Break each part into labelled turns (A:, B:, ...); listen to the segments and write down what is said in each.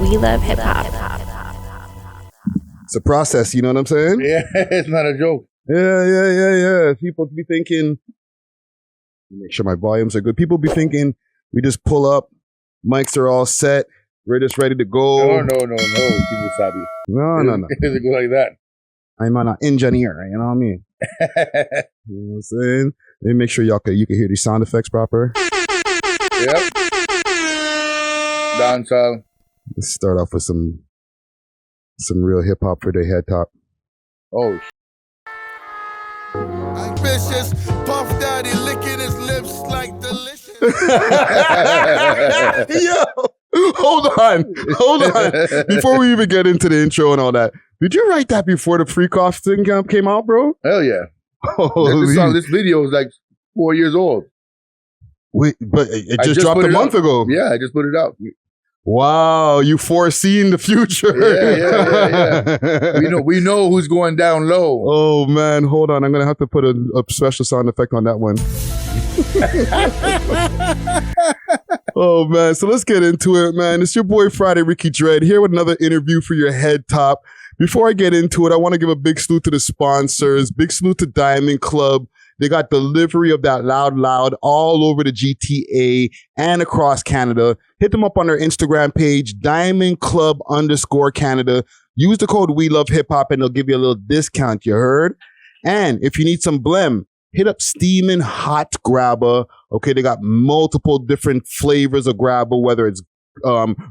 A: We Love Hip Hop.
B: It's a process, you know what I'm saying?
C: Yeah, it's not a joke.
B: Yeah. People be thinking, make sure my volumes are good. People be thinking we just pull up, mics are all set, we're just ready to go.
C: No. People sabi.
B: No.
C: It doesn't go like that.
B: I'm an engineer, you know what I mean? You know what I'm saying? Let me make sure you can hear these sound effects proper.
C: Yep. Dancehall.
B: Let's start off with some real hip hop for the head top.
C: Oh,
D: ambitious, Puff Daddy licking his lips like delicious.
B: Yo, hold on. Before we even get into the intro and all that, did you write that before the Freak Off thing came out, bro?
C: hell yeah.
B: Holy.
C: This video is like 4 years old.
B: Wait, but it just dropped a month ago.
C: Yeah, I just put it out.
B: Wow, you foreseeing the future.
C: Yeah. We know who's going down low.
B: Oh man, hold on. I'm gonna have to put a special sound effect on that one. Oh man, so let's get into it, man. It's your boy Friday Ricky Dread here with another interview for your head top. Before I get into it, I want to give a big salute to the sponsors. Big salute to Diamond Club. They got delivery of that loud all over the GTA and across Canada. Hit them up on their Instagram page, Diamond Club _Canada. Use the code We Love Hip Hop and they'll give you a little discount, you heard? And if you need some blem, hit up Steamin' Hot Grabber. Okay, they got multiple different flavors of grabber, whether it's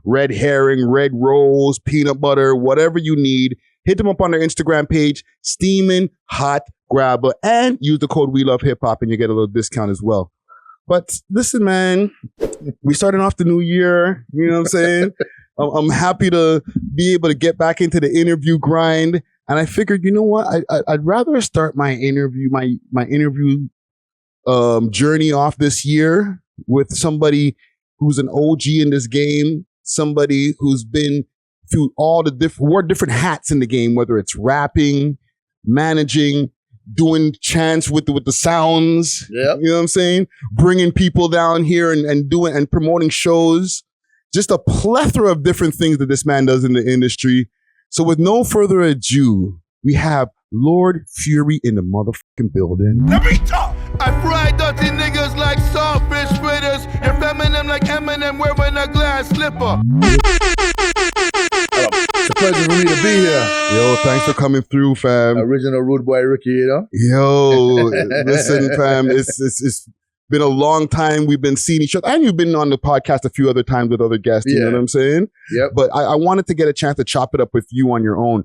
B: red herring, red rose, peanut butter, whatever you need. Hit them up on their Instagram page, Steamin' Hot Grabber, and use the code We Love Hip Hop and you get a little discount as well. But listen, man, we starting off the new year. You know what I'm saying? I'm happy to be able to get back into the interview grind. And I figured, you know what? I'd rather start my interview journey off this year with somebody who's an OG in this game, somebody who's been through all the wore different hats in the game, whether it's rapping, managing, doing chants with the sounds.
C: Yep.
B: You know what I'm saying? Bringing people down here and doing and promoting shows. Just a plethora of different things that this man does in the industry. So with no further ado, we have Lord Fury in the motherfucking building.
D: Let me talk. I fry dirty niggas like saltfish fritters. And feminine like Eminem wearing a glass slipper.
C: It's a pleasure for me to be here.
B: Yo, thanks for coming through, fam.
C: Original Rude Boy Ricky, you know?
B: Yo, listen, fam, it's been a long time we've been seeing each other. And you've been on the podcast a few other times with other guests, you know what I'm saying?
C: Yep.
B: But I wanted to get a chance to chop it up with you on your own.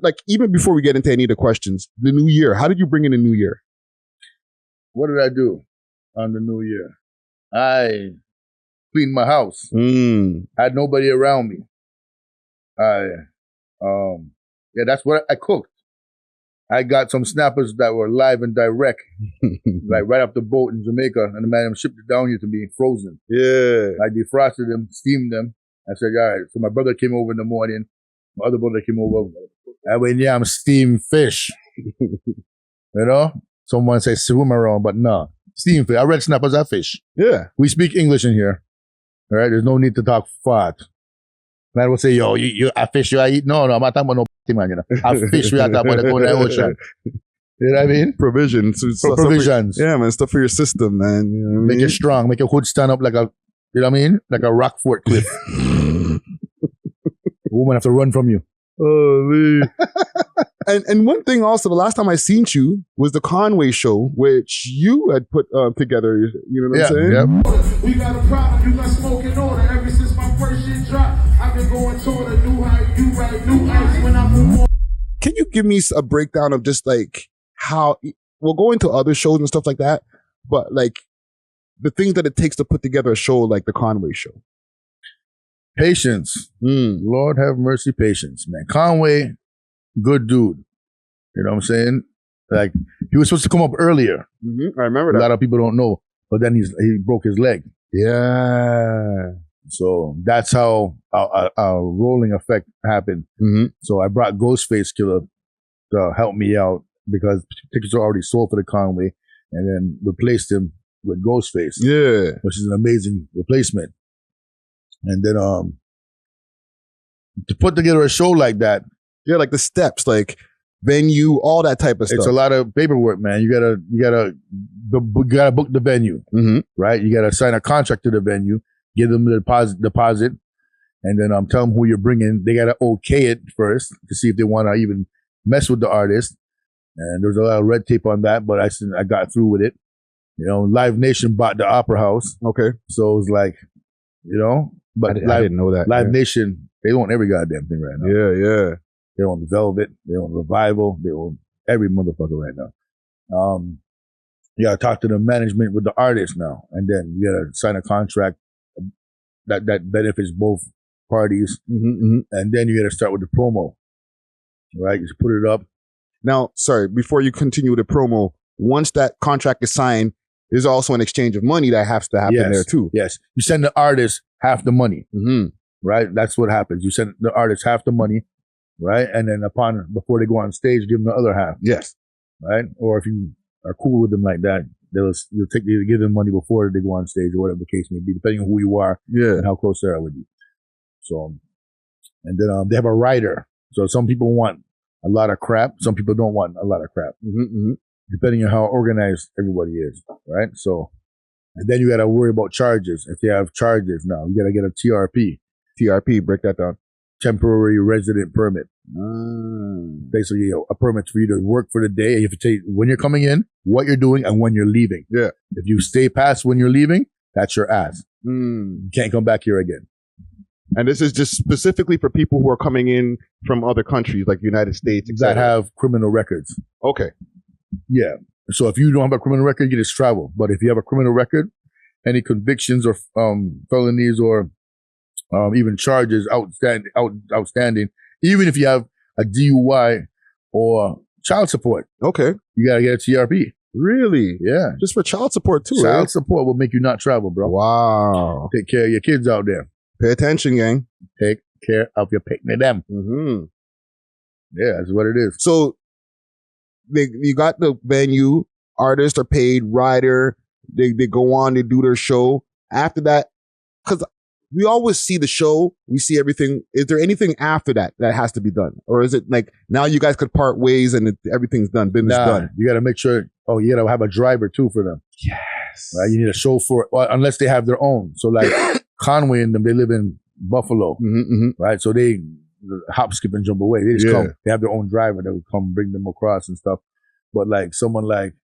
B: Like, even before we get into any of the questions, the new year, how did you bring in the new year?
C: What did I do on the new year? I cleaned my house. I had nobody around me. That's what I cooked. I got some snappers that were live and direct, like right off the boat in Jamaica, and the man shipped it down here to me frozen.
B: Yeah.
C: I defrosted them, steamed them. I said, all right. So my brother came over in the morning. My other brother came over. I went, yeah, I'm steamed fish. You know? Someone says swim around, but no. Steamed fish. I red snappers are fish.
B: Yeah.
C: We speak English in here. All right? There's no need to talk fat. Man will say, yo, you a fish you eat? No, I'm not talking about no man, you know. A fish we are talking about go in the ocean. You know what I mean?
B: Provisions.
C: Provisions.
B: Yeah, man. Stuff for your system, man. You know what
C: Make it strong. Make your hood stand up like a, you know what I mean? Like a Rockfort cliff. A woman have to run from you.
B: Holy. And one thing also, the last time I seen you was the Conway show, which you had put together. You know what I'm saying?
C: Yep.
D: We got a problem, you got smoking order. Ever since my first shit dropped, I've been going toward a new height, you right, new heights when I move on.
B: Can you give me a breakdown of just like how we'll go into other shows and stuff like that, but like the things that it takes to put together a show like the Conway show?
C: Patience. Lord have mercy, patience, man. Conway, good dude. You know what I'm saying? Like, he was supposed to come up earlier.
B: I remember that.
C: A lot of people don't know, but then he broke his leg.
B: Yeah.
C: So that's how a rolling effect happened. So I brought Ghostface Killer to help me out because tickets are already sold for the Conway, and then replaced him with Ghostface.
B: Yeah.
C: Which is an amazing replacement. And then to put together a show like that,
B: Yeah, like the steps, like venue, all that type of stuff.
C: it's a lot of paperwork, man. You gotta book the venue,
B: Mm-hmm.
C: right? You gotta sign a contract to the venue, give them the deposit, and then tell them who you're bringing. They gotta okay it first to see if they want to even mess with the artist. And there's a lot of red tape on that, but I got through with it. You know, Live Nation bought the Opera House,
B: Okay.
C: so it was like, you know, but
B: I didn't know that.
C: Live Nation, they own every goddamn thing right now.
B: Yeah.
C: They own Velvet, they own Revival, they own every motherfucker right now. You gotta talk to the management with the artist now, and then you gotta sign a contract that benefits both parties,
B: Mm-hmm.
C: and then you gotta start with the promo, right? Just put it up.
B: Now, sorry, before you continue with the promo, once that contract is signed, there's also an exchange of money that has to happen there too.
C: Yes, you send the artist half the money,
B: Mm-hmm.
C: right? That's what happens. You send the artist half the money, right? And then before they go on stage, give them the other half,
B: Yes.
C: right? Or if you are cool with them like that, you'll give them money before they go on stage or whatever the case may be, depending on who you are
B: Yeah.
C: and how close they are with you. So, and then they have a writer. So some people want a lot of crap. Some people don't want a lot of crap,
B: Mm-hmm.
C: depending on how organized everybody is, right? So, and then you got to worry about charges. If they have charges now, you got to get a TRP,
B: TRP, break that down.
C: temporary resident permit. Basically, a permit for you to work for the day. You have to tell you when you're coming in, what you're doing, and when you're leaving.
B: Yeah.
C: If you stay past when you're leaving, that's your ass.
B: Mm.
C: You can't come back here again.
B: And this is just specifically for people who are coming in from other countries, like the United States,
C: That
B: etc.
C: have criminal records.
B: Okay.
C: Yeah. So if you don't have a criminal record, you just travel. But if you have a criminal record, any convictions or felonies or even charges outstanding, even if you have a DUI or child support,
B: Okay.
C: you gotta get a TRP.
B: Really?
C: Yeah.
B: Just for child support too,
C: Child
B: right?
C: support will make you not travel, bro.
B: Wow.
C: Take care of your kids out there.
B: Pay attention, gang.
C: Take care of your picnic them.
B: Mm-hmm.
C: Yeah, that's what it is.
B: So you got the venue, artists are paid, rider, they go on, they do their show. After that, because we always see the show, we see everything. Is there anything after that has to be done? Or is it like now you guys could part ways and everything's done, business done?
C: You gotta make sure, you gotta have a driver too for them.
B: Yes.
C: Right? You need a chauffeur, unless they have their own. So like Conway and them, they live in Buffalo, right? So they hop, skip, and jump away. They just come. They have their own driver that would come bring them across and stuff. But like someone like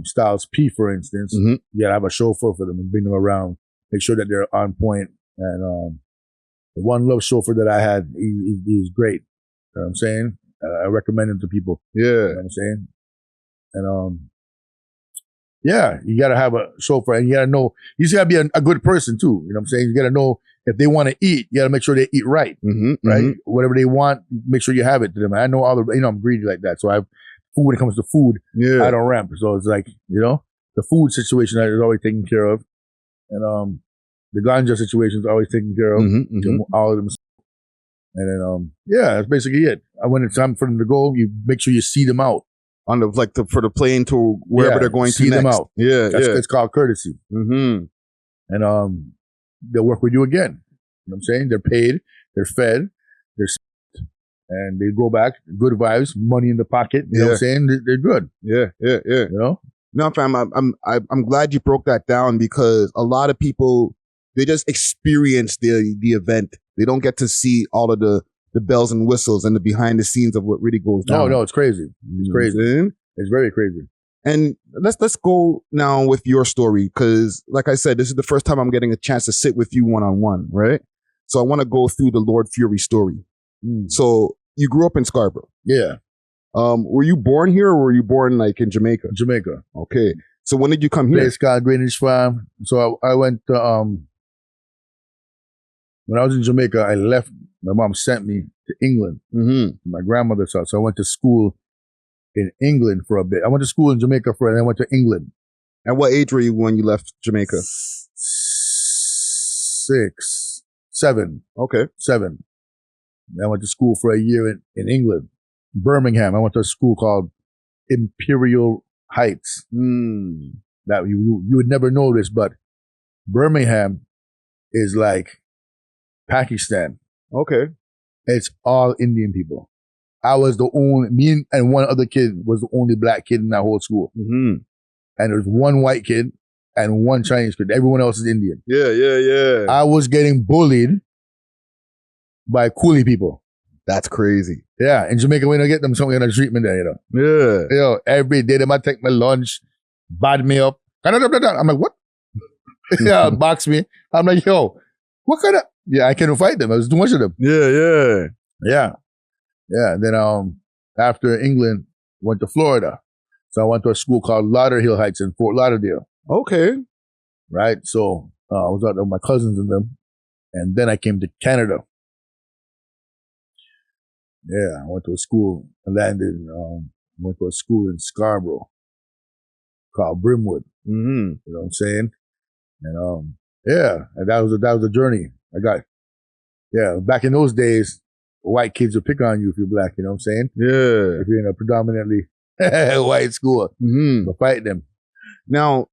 C: Styles P, for instance, you gotta have a chauffeur for them and bring them around, make sure that they're on point. And the One Love chauffeur that I had, he was great. You know what I'm saying? I recommend him to people.
B: Yeah.
C: You know what I'm saying? And yeah, you gotta have a chauffeur, and you gotta know, you just gotta be a good person too. You know what I'm saying? You gotta know if they want to eat, you gotta make sure they eat right, right? Whatever they want, make sure you have it to them. I know I'm greedy like that, so I have food. When it comes to food, I don't ramp. So it's like, the food situation is always taken care of, and the ganja situation is always taken care of. All of them, and then that's basically it. When it's time for them to go, you make sure you see them out.
B: On the for the plane to wherever they're going to
C: see
B: next.
C: them out. It's called courtesy.
B: Mm-hmm.
C: And they'll work with you again. You know what I'm saying? They're paid, they're fed, and they go back. Good vibes, money in the pocket. You know what I'm saying? They're good.
B: Yeah.
C: You know?
B: No, fam, I'm glad you broke that down, because a lot of people, they just experience the event. They don't get to see all of the bells and whistles and the behind the scenes of what really goes down.
C: No, it's crazy. It's crazy. It's very crazy.
B: And let's go now with your story, because like I said, this is the first time I'm getting a chance to sit with you one-on-one, right? So I want to go through the Lord Fury story. So you grew up in Scarborough.
C: Yeah.
B: Were you born here, or were you born like in Jamaica?
C: Jamaica.
B: Okay. So when did you come here?
C: Place called Greenwich Farm. So I went to, when I was in Jamaica, I left. My mom sent me to England, to my grandmother's house. So I went to school in England for a bit. I went to school in Jamaica and I went to England.
B: And what age were you when you left Jamaica?
C: 7.
B: Okay.
C: 7. I went to school for a year in England, Birmingham. I went to a school called Imperial Heights. That you would never know this, but Birmingham is like Pakistan.
B: Okay.
C: It's all Indian people. I was the only, me and one other kid was the only black kid in that whole school.
B: Mm-hmm.
C: And there was one white kid and one Chinese kid. Everyone else is Indian.
B: Yeah.
C: I was getting bullied by coolie people.
B: That's crazy.
C: Yeah, in Jamaica, we don't get them some kind of treatment there,
B: Yeah.
C: Every day they might take my lunch, bad me up. I'm like, what? Yeah, box me. I'm like, yo, what kind of? Yeah, I couldn't fight them. There was too much of them.
B: Yeah.
C: Then after England, went to Florida. So I went to a school called Lauderhill Heights in Fort Lauderdale.
B: Okay.
C: Right. So I was out there with my cousins and them, and then I came to Canada. Yeah, I went to a school. I landed. Went to a school in Scarborough called Brimwood.
B: Mm-hmm.
C: You know what I'm saying? And and that was a journey. I got. Yeah, back in those days, white kids would pick on you if you're black. You know what I'm saying?
B: Yeah.
C: If you're in a predominantly white school, but fight them.
B: Now,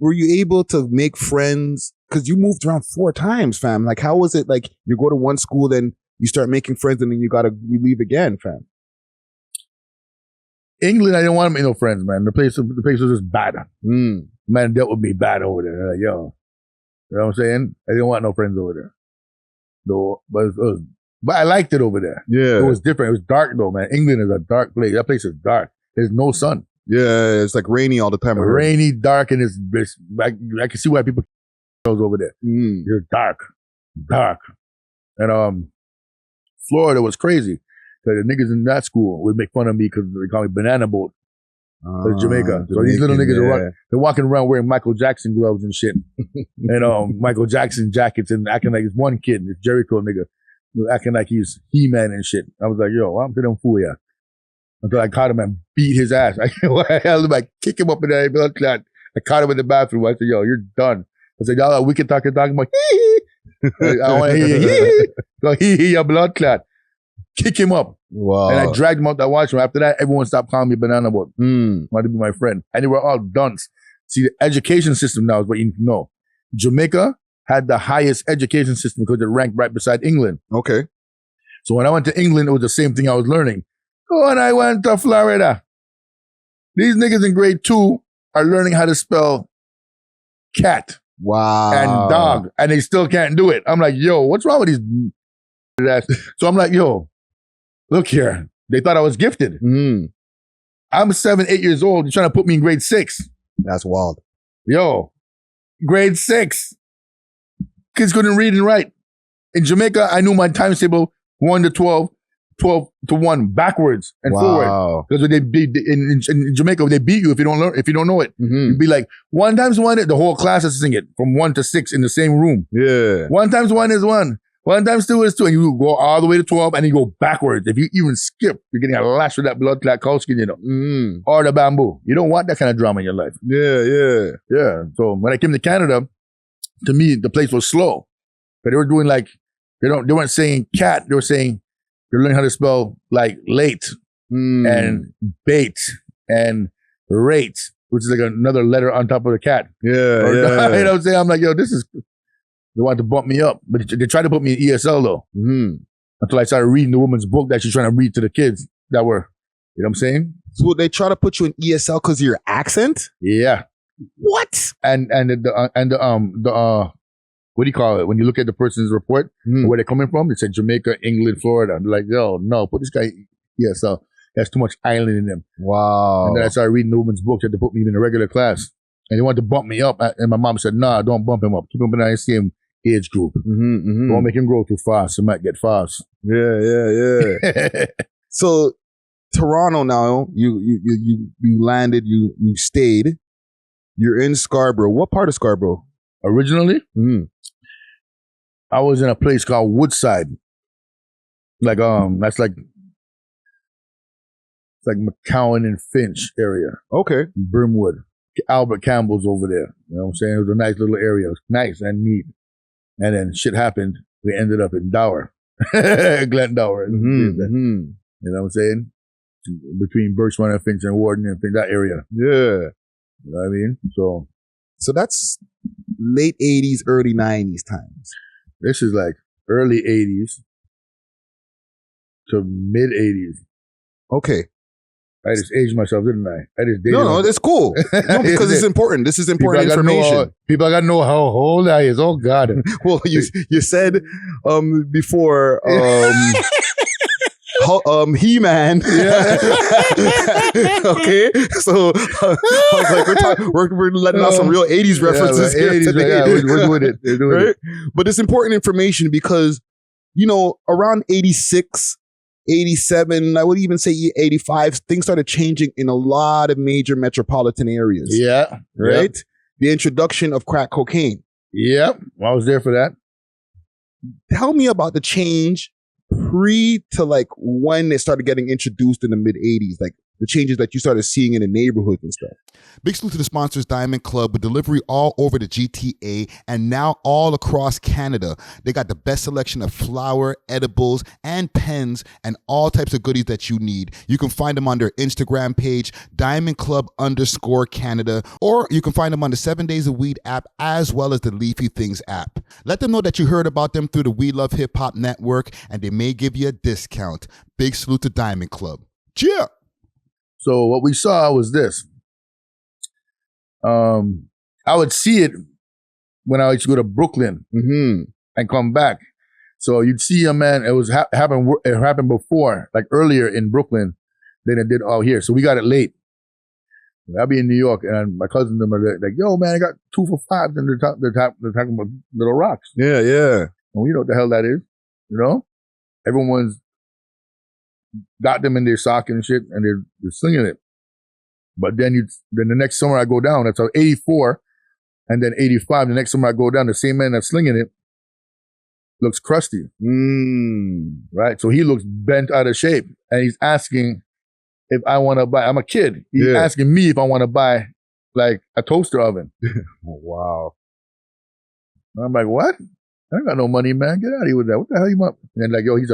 B: were you able to make friends? Because you moved around 4 times, fam. Like, how was it? Like, you go to one school, then you start making friends, and then you leave again, fam.
C: England, I didn't want to make no friends, man. The place was just bad. Man dealt with me bad over there. Like, yo, you know what I'm saying? I didn't want no friends over there. No, but I liked it over there.
B: Yeah.
C: It was different. It was dark though, man. England is a dark place. That place is dark. There's no sun.
B: Yeah, it's like rainy all the time.
C: Rainy, dark, and it's I can see why people goes over there. It's dark. And Florida was crazy. So the niggas in that school would make fun of me because they call me Banana Boat. Jamaica. So these little niggas they're walking around wearing Michael Jackson gloves and shit. And Michael Jackson jackets and acting like it's one kid, this Jericho nigga, acting like he's He-Man and shit. I was like, yo, I'm gonna fool ya. Until I caught him and beat his ass. I held him, I kick him up in the blood clot. I caught him in the bathroom. I said, yo, you're done. I said, y'all we can talk. I'm like, hee. I want to hear you. So he a blood clot. Kick him up.
B: Wow.
C: And I dragged him out that washroom. After that, everyone stopped calling me Banana Boat. Wanted to be my friend. And they were all dunce. See, the education system now is what you need to know. Jamaica had the highest education system because it ranked right beside England.
B: Okay.
C: So when I went to England, it was the same thing I was learning. Oh, and I went to Florida. These niggas in grade 2 are learning how to spell cat.
B: Wow.
C: And dog. And they still can't do it. I'm like, yo, what's wrong with these? So I'm like, yo, look here. They thought I was gifted. I'm 7, 8 years old. You're trying to put me in grade 6.
B: That's wild.
C: Yo, grade 6. Kids couldn't read and write. In Jamaica, I knew my times table 1 to 12, 12 to 1 backwards and forward. Because when they beat in Jamaica, they beat you if you don't know it. You'd be like 1 times 1. The whole class has to sing it from 1 to 6 in the same room.
B: Yeah.
C: 1 times 1 is 1. 1 times 2 is 2. And you go all the way to 12 and you go backwards. If you even skip, you're getting a lash with that blood clot cow skin, or the bamboo. You don't want that kind of drama in your life. Yeah. So when I came to Canada, to me, the place was slow. But they were doing like, they weren't saying cat. They were saying, you're learning how to spell like late and bait and rate, which is like another letter on top of the cat.
B: Yeah.
C: You know what I'm saying? I'm like, yo, this is... They wanted to bump me up, but they tried to put me in ESL though. Until I started reading the woman's book that she's trying to read to the kids that were, you know what I'm saying?
B: So they try to put you in ESL because of your accent?
C: Yeah.
B: What?
C: And the what do you call it? When you look at the person's report, where they're coming from, they said Jamaica, England, Florida. They're like, yo, no, put this guy in ESL. There's too much island in them.
B: Wow.
C: And then I started reading the woman's book. They had to put me in a regular class. And they wanted to bump me up. And my mom said, nah, don't bump him up. Keep him in the same age group. Don't make him grow too fast. He might get fast.
B: Yeah. So Toronto now, you landed, you stayed. You're in Scarborough. What part of Scarborough?
C: Originally, I was in a place called Woodside. Like that's like it's like McCowan and Finch area.
B: Okay.
C: Brimwood. Albert Campbell's over there. You know what I'm saying? It was a nice little area. It was nice and neat. And then shit happened. We ended up in Dower. Glendower. You know what I'm saying? Between Birchmount and Finch and Warden and Finch, that area.
B: Yeah.
C: You know what I mean? So
B: that's late 80s, early 90s times.
C: This is like early 80s to mid 80s.
B: Okay.
C: I just aged myself, didn't I? I just dated
B: No, that's cool. No, because it's important. This is important information.
C: People gotta know how old I is. Oh God.
B: Well, you said before He-Man.
C: Yeah.
B: Okay, so I was like, we're letting out some real 80s references here
C: 80s,
B: today.
C: yeah, we're doing it. We're doing it.
B: But it's important information because, you know, around 86, 87, I would even say 85, things started changing in a lot of major metropolitan areas.
C: Yeah.
B: Right?
C: Yep.
B: The introduction of crack cocaine.
C: Yep. I was there for that.
B: Tell me about the change pre to like when it started getting introduced in the mid 80s, like the changes that you started seeing in the neighborhoods and stuff. Big salute to the sponsors, Diamond Club, with delivery all over the GTA and now all across Canada. They got the best selection of flour, edibles, and pens, and all types of goodies that you need. You can find them on their Instagram page, DiamondClub_Canada, or you can find them on the 7 Days of Weed app, as well as the Leafy Things app. Let them know that you heard about them through the We Love Hip Hop Network, and they may give you a discount. Big salute to Diamond Club. Cheer!
C: So what we saw was this. I would see it when I used to go to Brooklyn and come back. So you'd see a man. It was it happened before, like earlier in Brooklyn than it did out here. So we got it late. I'll be in New York, and my cousins them are like, "Yo, man, I got 2 for $5." And they're talking about Little Rocks.
B: Yeah, yeah.
C: And we know what the hell that is. You know, everyone's got them in their sock and shit, and they're slinging it. But then the next summer I go down, that's 84, and then 85. The next summer I go down, the same man that's slinging it looks crusty. Right? So he looks bent out of shape, and he's asking if I want to buy. I'm a kid. He's asking me if I want to buy like a toaster oven.
B: Oh, wow.
C: I'm like, what? I ain't got no money, man. Get out of here with that. What the hell you want? And then like, yo, he's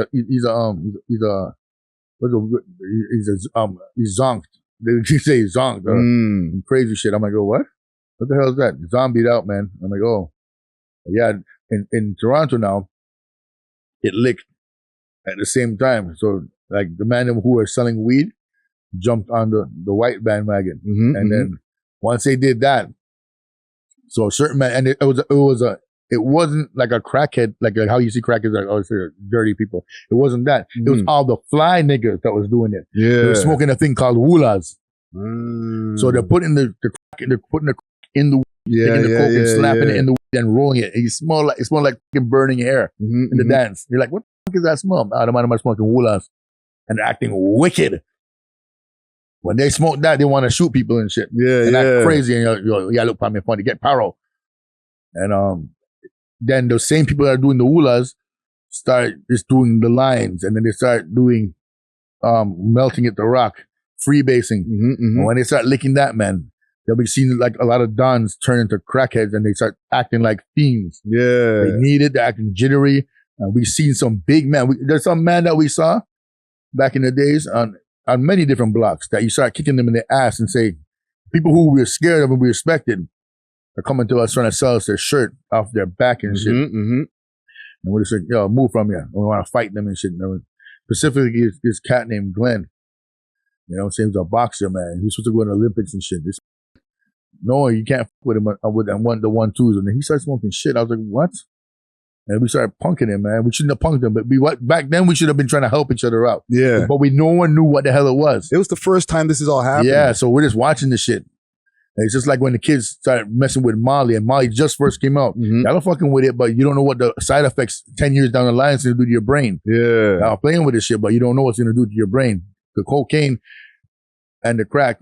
C: zonked. They say zonked. Crazy shit. I'm like, oh, what? What the hell is that? Zombied out, man. I'm like, oh. Yeah, in Toronto now, it licked at the same time. So, like, the man who was selling weed jumped on the white bandwagon. And then once they did that, so a certain man, and it wasn't like a crackhead, like how you see crackheads, like, oh, dirty people. It wasn't that. It was all the fly niggas that was doing it.
B: Yeah.
C: They were smoking a thing called Wulas. So they're putting the crack in the taking the coke and slapping it in the weed and rolling it. And it smelled like fucking burning hair in the dance. You're like, what the fuck is that smell? The man am smoking Wulas. And they're acting wicked. When they smoke that, they want to shoot people and shit. And that's crazy. And you look at me funny, get paro. And then the same people that are doing the Wulas start just doing the lines, and then they start doing melting it to rock, freebasing. And when they start licking that, man, they'll be seeing like a lot of dons turn into crackheads, and they start acting like fiends. They need it. They're acting jittery. We've seen some big man. There's some man that we saw back in the days on many different blocks that you start kicking them in the ass and say, people who we're scared of and we respected are coming to us trying to sell us their shirt off their back and shit. And we're just like, yo, move from here. We want to fight them and shit. Specifically, this cat named Glenn. You know what I'm saying? He was a boxer, man. He was supposed to go in the Olympics and shit. No, you can't fuck with him with the 1-2s. And then he started smoking shit. I was like, what? And we started punking him, man. We shouldn't have punked him, but back then we should have been trying to help each other out.
B: Yeah.
C: But no one knew what the hell it was.
B: It was the first time this is all happening.
C: Yeah, so we're just watching this shit. And it's just like when the kids started messing with Molly, and Molly just first came out. Y'all are fucking with it, but you don't know what the side effects 10 years down the line is going to do to your brain.
B: Yeah.
C: Y'all playing with this shit, but you don't know what's going to do to your brain. The cocaine and the crack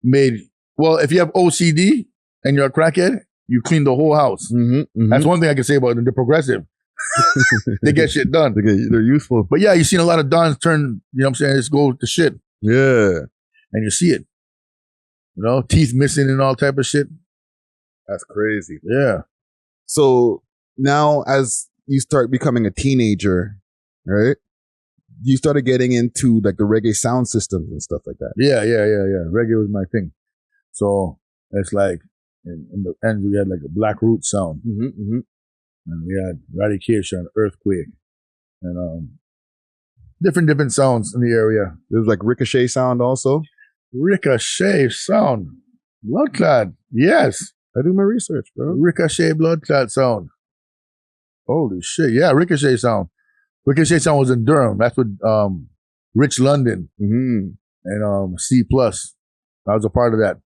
C: well, if you have OCD and you're a crackhead, you clean the whole house. That's one thing I can say about them. They're progressive. They get shit done.
B: They're useful.
C: But yeah, you've seen a lot of dons turn, you know what I'm saying, just go to shit.
B: Yeah.
C: And you see it. You know, teeth missing and all type of shit.
B: That's crazy.
C: Yeah.
B: So now as you start becoming a teenager, right? You started getting into like the reggae sound systems and stuff like that.
C: Yeah. Reggae was my thing. So it's like, in the end, we had like a black root sound. And we had Radication, Earthquake, and different sounds in the area.
B: There's like Ricochet Sound also.
C: Ricochet Sound. Blood Clot. Yes.
B: I do my research, bro.
C: Ricochet Blood Clot Sound. Holy shit. Yeah, Ricochet Sound. Ricochet Sound was in Durham. That's with Rich London and C+. I was a part of that.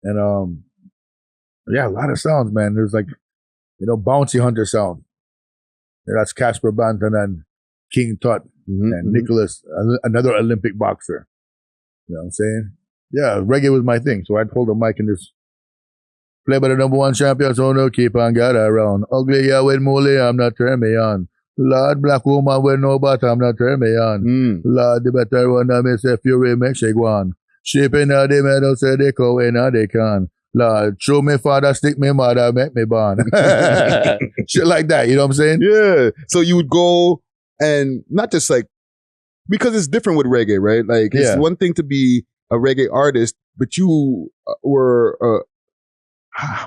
C: And yeah, a lot of sounds, man. There's like, Bounty Hunter Sound. Yeah, that's Casper Banton and King Tut and Nicholas, another Olympic boxer. You know what I'm saying? Yeah, reggae was my thing. So I'd hold the mic and just play by the #1 champion, so no keep on got around. Ugly yeah with Molly, I'm not turn me on. Lord, black woman with no bottom, not turn me on. Lord, the better one that me say Fury make shake one. Sheep in the meadow say they go in they can. Lord, show me father, stick me mother, make me born. Shit like that, you know what I'm saying?
B: Yeah. So you would go and not just like, because it's different with reggae, right? Like it's one thing to be a reggae artist, but you were,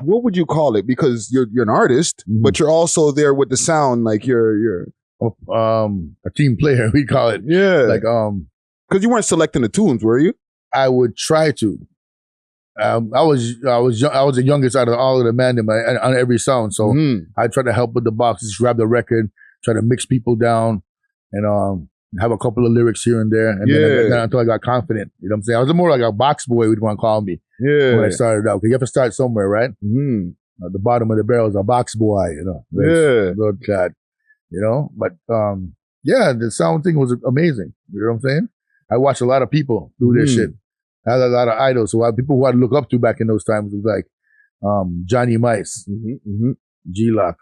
B: what would you call it? Because you're an artist, but you're also there with the sound, like you're
C: a team player, we call it.
B: Yeah.
C: Like,
B: because you weren't selecting the tunes, were you?
C: I would try to. I was the youngest out of all of the men on every sound, so I try to help with the boxes, grab the record, try to mix people down, and have a couple of lyrics here and there, and then until I got confident. You know what I'm saying? I was more like a box boy, we'd want to call me. Yeah. When I started out, because you have to start somewhere, right? At the bottom of the barrel is a box boy, Blood Clot, But yeah, the sound thing was amazing. You know what I'm saying? I watched a lot of people do this shit. I had a lot of idols, so people who I'd look up to back in those times was like Johnny Mice, G-Lock,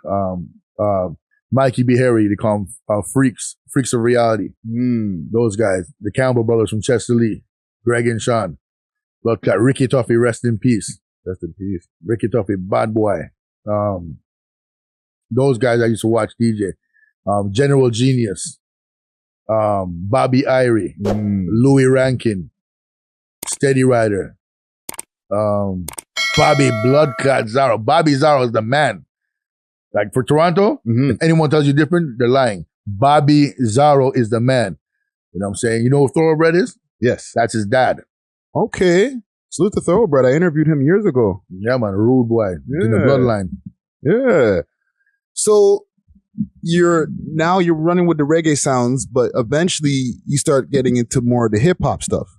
C: Mikey B. Harry, they call them Freaks of Reality. Those guys, the Campbell brothers from Chester Lee, Greg and Sean. Blood Clot, Ricky Tuffy, rest in peace. Rest in peace. Ricky Tuffy, bad boy. Those guys I used to watch DJ. General Genius, Bobby Irie, Louis Rankin, Steady Rider, Bobby Blood Clot Zaro. Bobby Zaro is the man. Like for Toronto, if anyone tells you different, they're lying. Bobby Zaro is the man. You know what I'm saying? You know who Thoroughbred is?
B: Yes.
C: That's his dad.
B: Okay. Salute to Thoroughbred. I interviewed him years ago.
C: Yeah, man. Rude boy. In the bloodline.
B: Yeah. So you're running with the reggae sounds, but eventually you start getting into more of the hip hop stuff.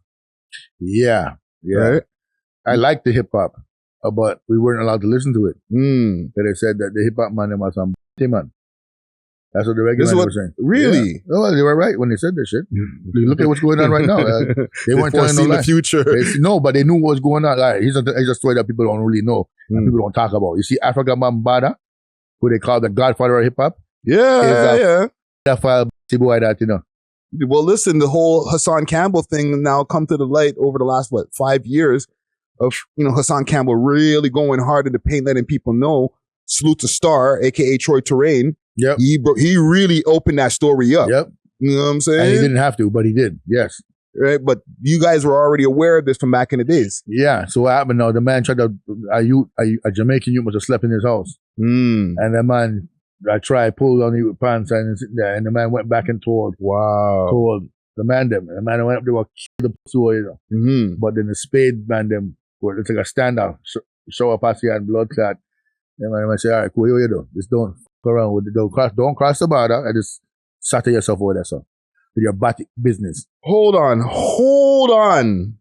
C: Yeah. Right? I like the hip hop, but we weren't allowed to listen to it. They said that the hip hop man was some man. That's what the reggae man was saying.
B: Really?
C: Yeah. Oh, they were right when they said this shit. Look at what's going on right now. They weren't telling no
B: the future.
C: No, but they knew what was going on. Like, here's a story that people don't really know and people don't talk about. You see Afrika Bambaataa, who they call the godfather of hip hop?
B: Yeah.
C: That file boy that,
B: Well, listen, the whole Hassan Campbell thing now come to the light over the last, 5 years of, Hassan Campbell really going hard in the paint, letting people know. Salute to Star, a.k.a. Troy Terrain.
C: Yep.
B: He really opened that story up.
C: Yep.
B: You know what I'm saying?
C: And he didn't have to, but he did. Yes.
B: Right. But you guys were already aware of this from back in the days.
C: Yeah. So what happened now? The man tried to, a Jamaican youth must have slept in his house. And the man, pulled on his pants and the man went back and told the man them. And the man went up there, killed the pussy, But then the spade man them, it's like a standoff, show up Posse and Blood Clot. The man say, all right, cool, what you do? Just don't go around with don't cross the border and just settle yourself over there, so with your batik business.
B: Hold on.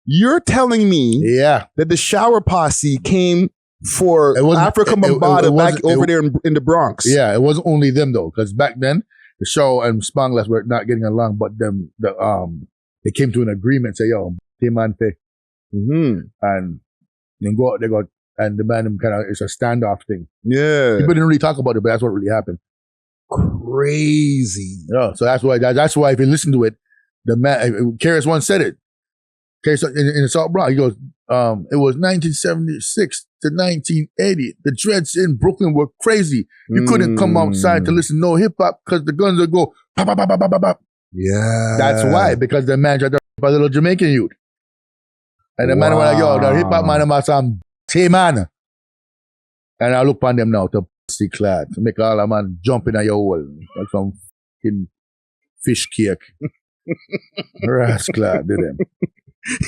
B: You're telling me that the Shower Posse came for Afrika Bambaataa back over there in the Bronx?
C: Yeah, it wasn't only them though, because back then the show and Spangless were not getting along, but they came to an agreement, say, yo, man, and then they got, and the man it's a standoff thing. Yeah. People didn't really talk about it, but that's what really happened.
B: Crazy.
C: Yeah, so that's why if you listen to it, the man, Karis once said it. Karis in the South Bronx, he goes, it was 1976 to 1980. The dreads in Brooklyn were crazy. You couldn't come outside to listen to no hip hop because the guns would go pop, pop, pop, pop, pop, pop.
B: Yeah.
C: That's why, because the man tried to rip a little Jamaican youth. And the man was like, yo, the hip hop man was some man. And I look upon them now, the pussy clad. To make all a man jump in a your hole. Like some fucking fish cake. Rascal, did them.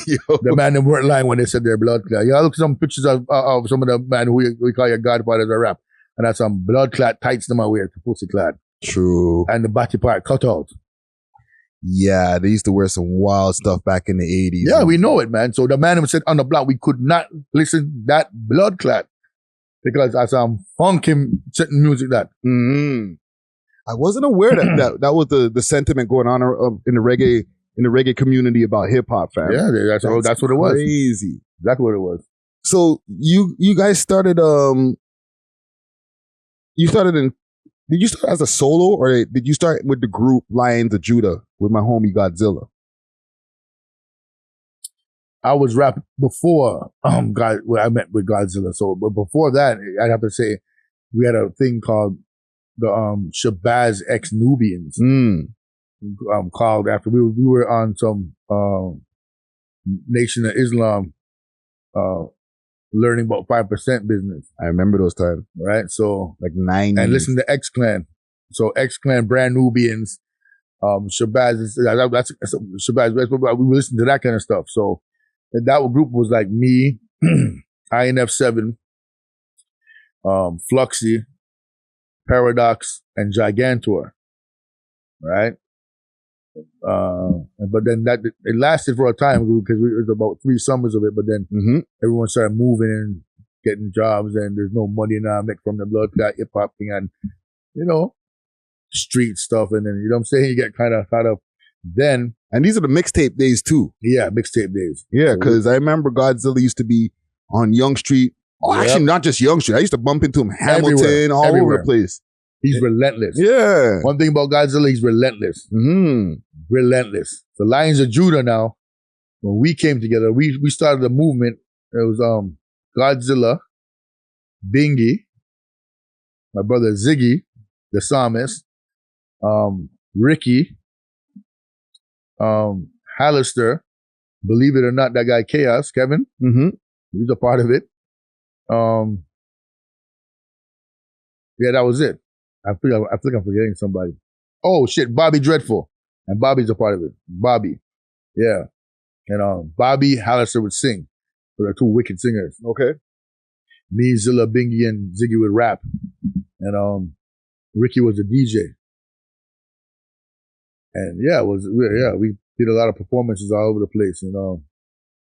B: Yo.
C: The man them weren't lying when they said they're blood clot. You look at some pictures of some of the man who we call your godfathers a rap. And that's some blood clot tights them I wear to pussy clad.
B: True.
C: And the body part cut out.
B: Yeah, they used to wear some wild stuff back in the 80s.
C: Yeah, we know it, man. So the man who said on the block, we could not listen that blood clot. Because that's some funky certain music that.
B: Mm-hmm. I wasn't aware that was the sentiment going on in the reggae community about hip hop, fam.
C: Yeah, that's what it was.
B: Crazy.
C: That's what it was.
B: So you guys started did you start as a solo or did you start with the group Lions of Judah with my homie Godzilla?
C: I was rapping before I met with Godzilla. So, but before that, I'd have to say we had a thing called the Shabazz X Nubians. Called after we were on some Nation of Islam learning about 5% business.
B: I remember those times.
C: Right? So
B: like 90s.
C: And listen to X Clan. So X Clan, Brand Nubians, Shabazz, that's Shabazz. We were listening to that kind of stuff. So and that group was like me, INF7, Fluxy, Paradox, and Gigantor. Right? But then it lasted for a time because it was about 3 summers of it. But then everyone started moving and getting jobs, and there's no money now make from the blood clot hip hop thing and street stuff. And then you know what I'm saying, you get kind of then.
B: And these are the mixtape days too.
C: Yeah, mixtape days.
B: Yeah, because I remember Godzilla used to be on Young Street. Oh, actually, not just Young Street. I used to bump into him Hamilton, all over the place.
C: He's relentless.
B: Yeah.
C: One thing about Godzilla, he's relentless. Relentless. The Lions of Judah now, when we came together, we started a movement. It was Godzilla, Bingy, my brother Ziggy, the psalmist, Ricky, Hallister, believe it or not, that guy Chaos, Kevin, he's a part of it. Yeah, that was it. I think I'm forgetting somebody. Oh shit, Bobby Dreadful. And Bobby's a part of it. Bobby. Yeah. And Bobby Hallister would sing. So they're 2 wicked singers.
B: Okay.
C: Me, Zilla, Bingy, and Ziggy would rap. And Ricky was a DJ. And we did a lot of performances all over the place. And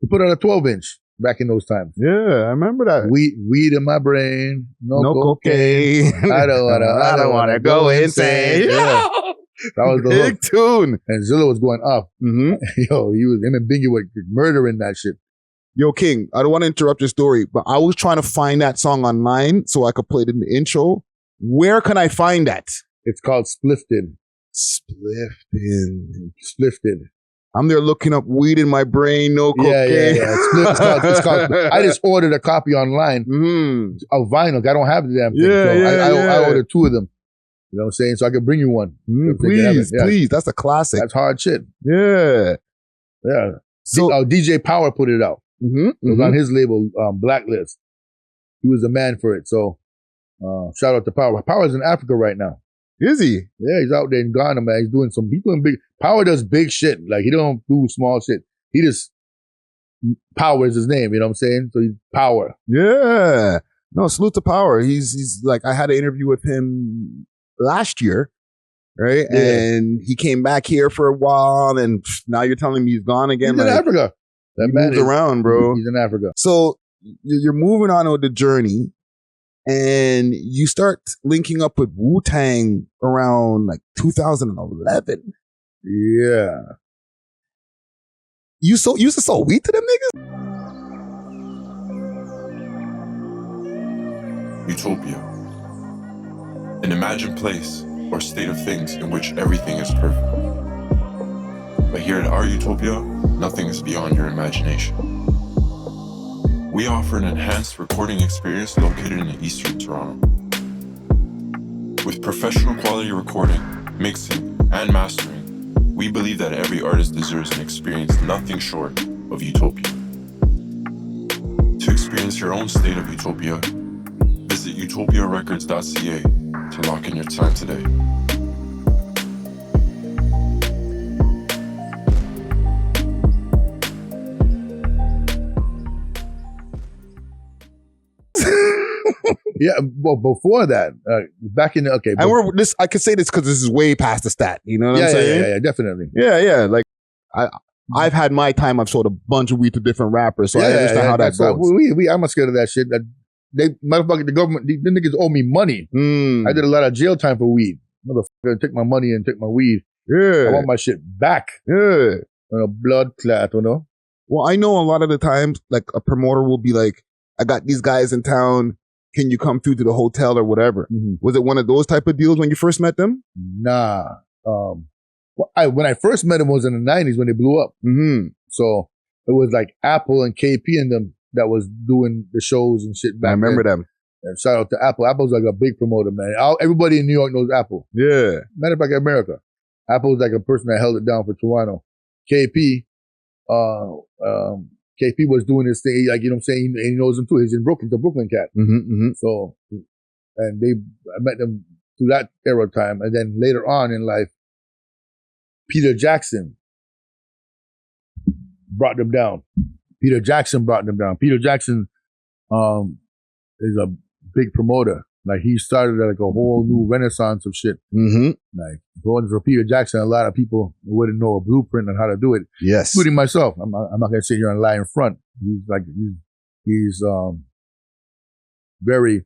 C: we put out a 12-inch back in those times.
B: Yeah, I remember that.
C: Weed in my brain, no
B: cocaine.
C: I don't wanna go insane. Yeah. That was the
B: big tune.
C: And Zilla was going up. Yo, him and Bingy were murdering that shit.
B: Yo, King, I don't want to interrupt your story, but I was trying to find that song online so I could play it in the intro. Where can I find that?
C: It's called Splifted.
B: Splifted. I'm there looking up weed in my brain, no cocaine.
C: Yeah. It's called, I just ordered a copy online of vinyl. I don't have the damn thing. I ordered 2 of them. You know what I'm saying? So I can bring you one.
B: Please. That's a classic.
C: That's hard shit.
B: Yeah.
C: Yeah.
B: So
C: DJ Power put it out. It was on his label, Blacklist. He was the man for it. So shout out to Power. Power's in Africa right now.
B: Is he?
C: Yeah, he's out there in Ghana, man. He's doing big. Power does big shit. Like, he don't do small shit. He just, Power is his name, you know what I'm saying? So he's Power.
B: Yeah. No, salute to Power. He's like, I had an interview with him last year, right? Yeah. And he came back here for a while, and now you're telling me he's gone again.
C: He's in Africa.
B: That man moves around, bro.
C: He's in Africa.
B: So you're moving on with the journey, and you start linking up with Wu Tang around like 2011.
C: Yeah.
B: You used to sell weed to them niggas?
A: Utopia. An imagined place or state of things in which everything is perfect. But here at our Utopia, nothing is beyond your imagination. We offer an enhanced recording experience located in Eastern Toronto. With professional quality recording, mixing, and mastering, we believe that every artist deserves an experience nothing short of utopia. To experience your own state of utopia, visit visit utopiarecords.ca to lock in your time today.
C: Yeah, well, before that, back in the, okay.
B: And we're this. I could say this because this is way past the stat. You know what I'm saying?
C: Yeah, definitely.
B: Yeah. Like I've had my time. I've sold a bunch of weed to different rappers, so I understand how that goes.
C: I'm not scared of that shit. They motherfucker, the government, the niggas owe me money. I did a lot of jail time for weed. Motherfucker, take my money and take my weed.
B: Yeah,
C: I want my shit back.
B: Yeah,
C: blood clot, you know.
B: Well, I know a lot of the times, like a promoter will be like, "I got these guys in town. Can you come through to the hotel or whatever?" Was it one of those type of deals when you first met them?
C: Nah. When I first met them was in the 90s when they blew up. So it was like Apple and KP and them that was doing the shows and shit back then.
B: I remember them.
C: And shout out to Apple. Apple's like a big promoter, man. Everybody in New York knows Apple.
B: Yeah.
C: Matter of fact, America. Apple was like a person that held it down for Toronto. KP was doing this thing, like, you know what I'm saying? He knows him too. He's in Brooklyn, the Brooklyn cat. So, and I met them through that era time. And then later on in life, Peter Jackson brought them down. Peter Jackson is a big promoter. Like, he started like a whole new renaissance of shit. Like, if it wasn't for Peter Jackson, a lot of people wouldn't know a blueprint on how to do it.
B: Yes.
C: Including myself. I'm not going to sit here and lie in front. He's very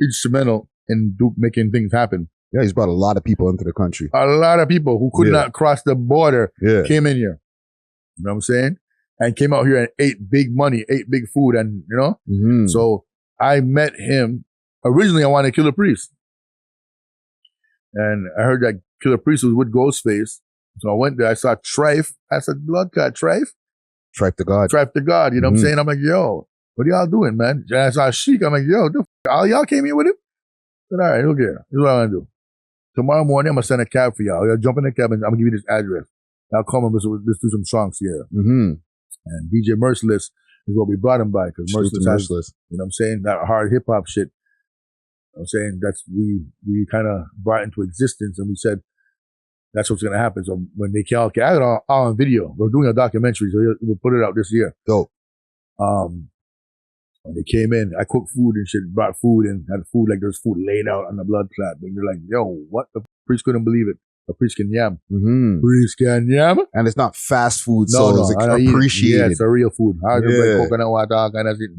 C: instrumental in making things happen.
B: Yeah, he's brought a lot of people into the country.
C: A lot of people who could not cross the border came in here. You know what I'm saying? And came out here and ate big money, ate big food, and, you know? So I met him. Originally, I wanted Killer Priest. And I heard that Killer Priest was with Ghostface. So I went there. I saw Trife. I said, blood cut, Trife?
B: Trife the God.
C: Trife the God. You know what I'm saying? I'm like, yo, what are y'all doing, man? And I saw Sheik. I'm like, yo, all y'all came here with him? I said, all right, look here. Here's what I'm going to do. Tomorrow morning, I'm going to send a cab for y'all. Y'all jump in the cab and I'm going to give you this address. I'll come and let's do some songs here. And DJ Merciless is what we brought him by, because Merciless has, you know what I'm saying, that hard hip hop shit. You know what I'm saying, that's, we kind of brought into existence, and we said, that's what's going to happen. So when they came out, I got it all on video. We're doing a documentary, so we'll put it out this year.
B: Dope.
C: When they came in, I cooked food and shit, brought food and had food, like there's food laid out on the blood clot. And you're like, yo, what? The priest couldn't believe it. The priest can yam. Priest can yam.
B: And it's not fast food, so it's appreciated.
C: Yeah, it's a real food. Hard to break, coconut water, all kind of shit.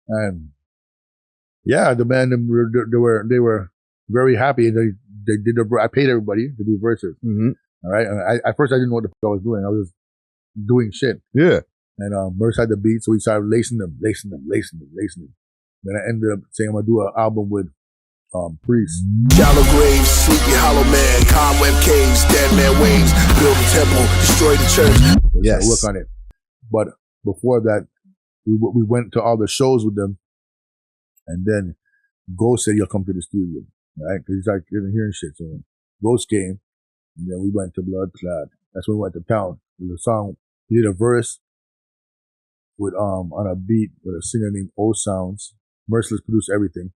C: And yeah, the band, they were very happy. They did I paid everybody to do verses. All right. And at first I didn't know what the fuck I was doing. I was doing shit.
B: Yeah.
C: And Merce had the beat, so we started lacing them. Then I ended up saying I'm gonna do an album with Priest.
E: Shallow graves, sleepy hollow man, cobweb caves, dead man waves, build a temple, destroy the church.
C: Yes, work on it. But before that, we went to all the shows with them, and then Ghost said, "You'll come to the studio," right? Because he's like hearing shit. So Ghost came, and then we went to Blood Clot. That's when we went to town. The song, he did a verse with on a beat with a singer named O Sounds. Merciless produced everything.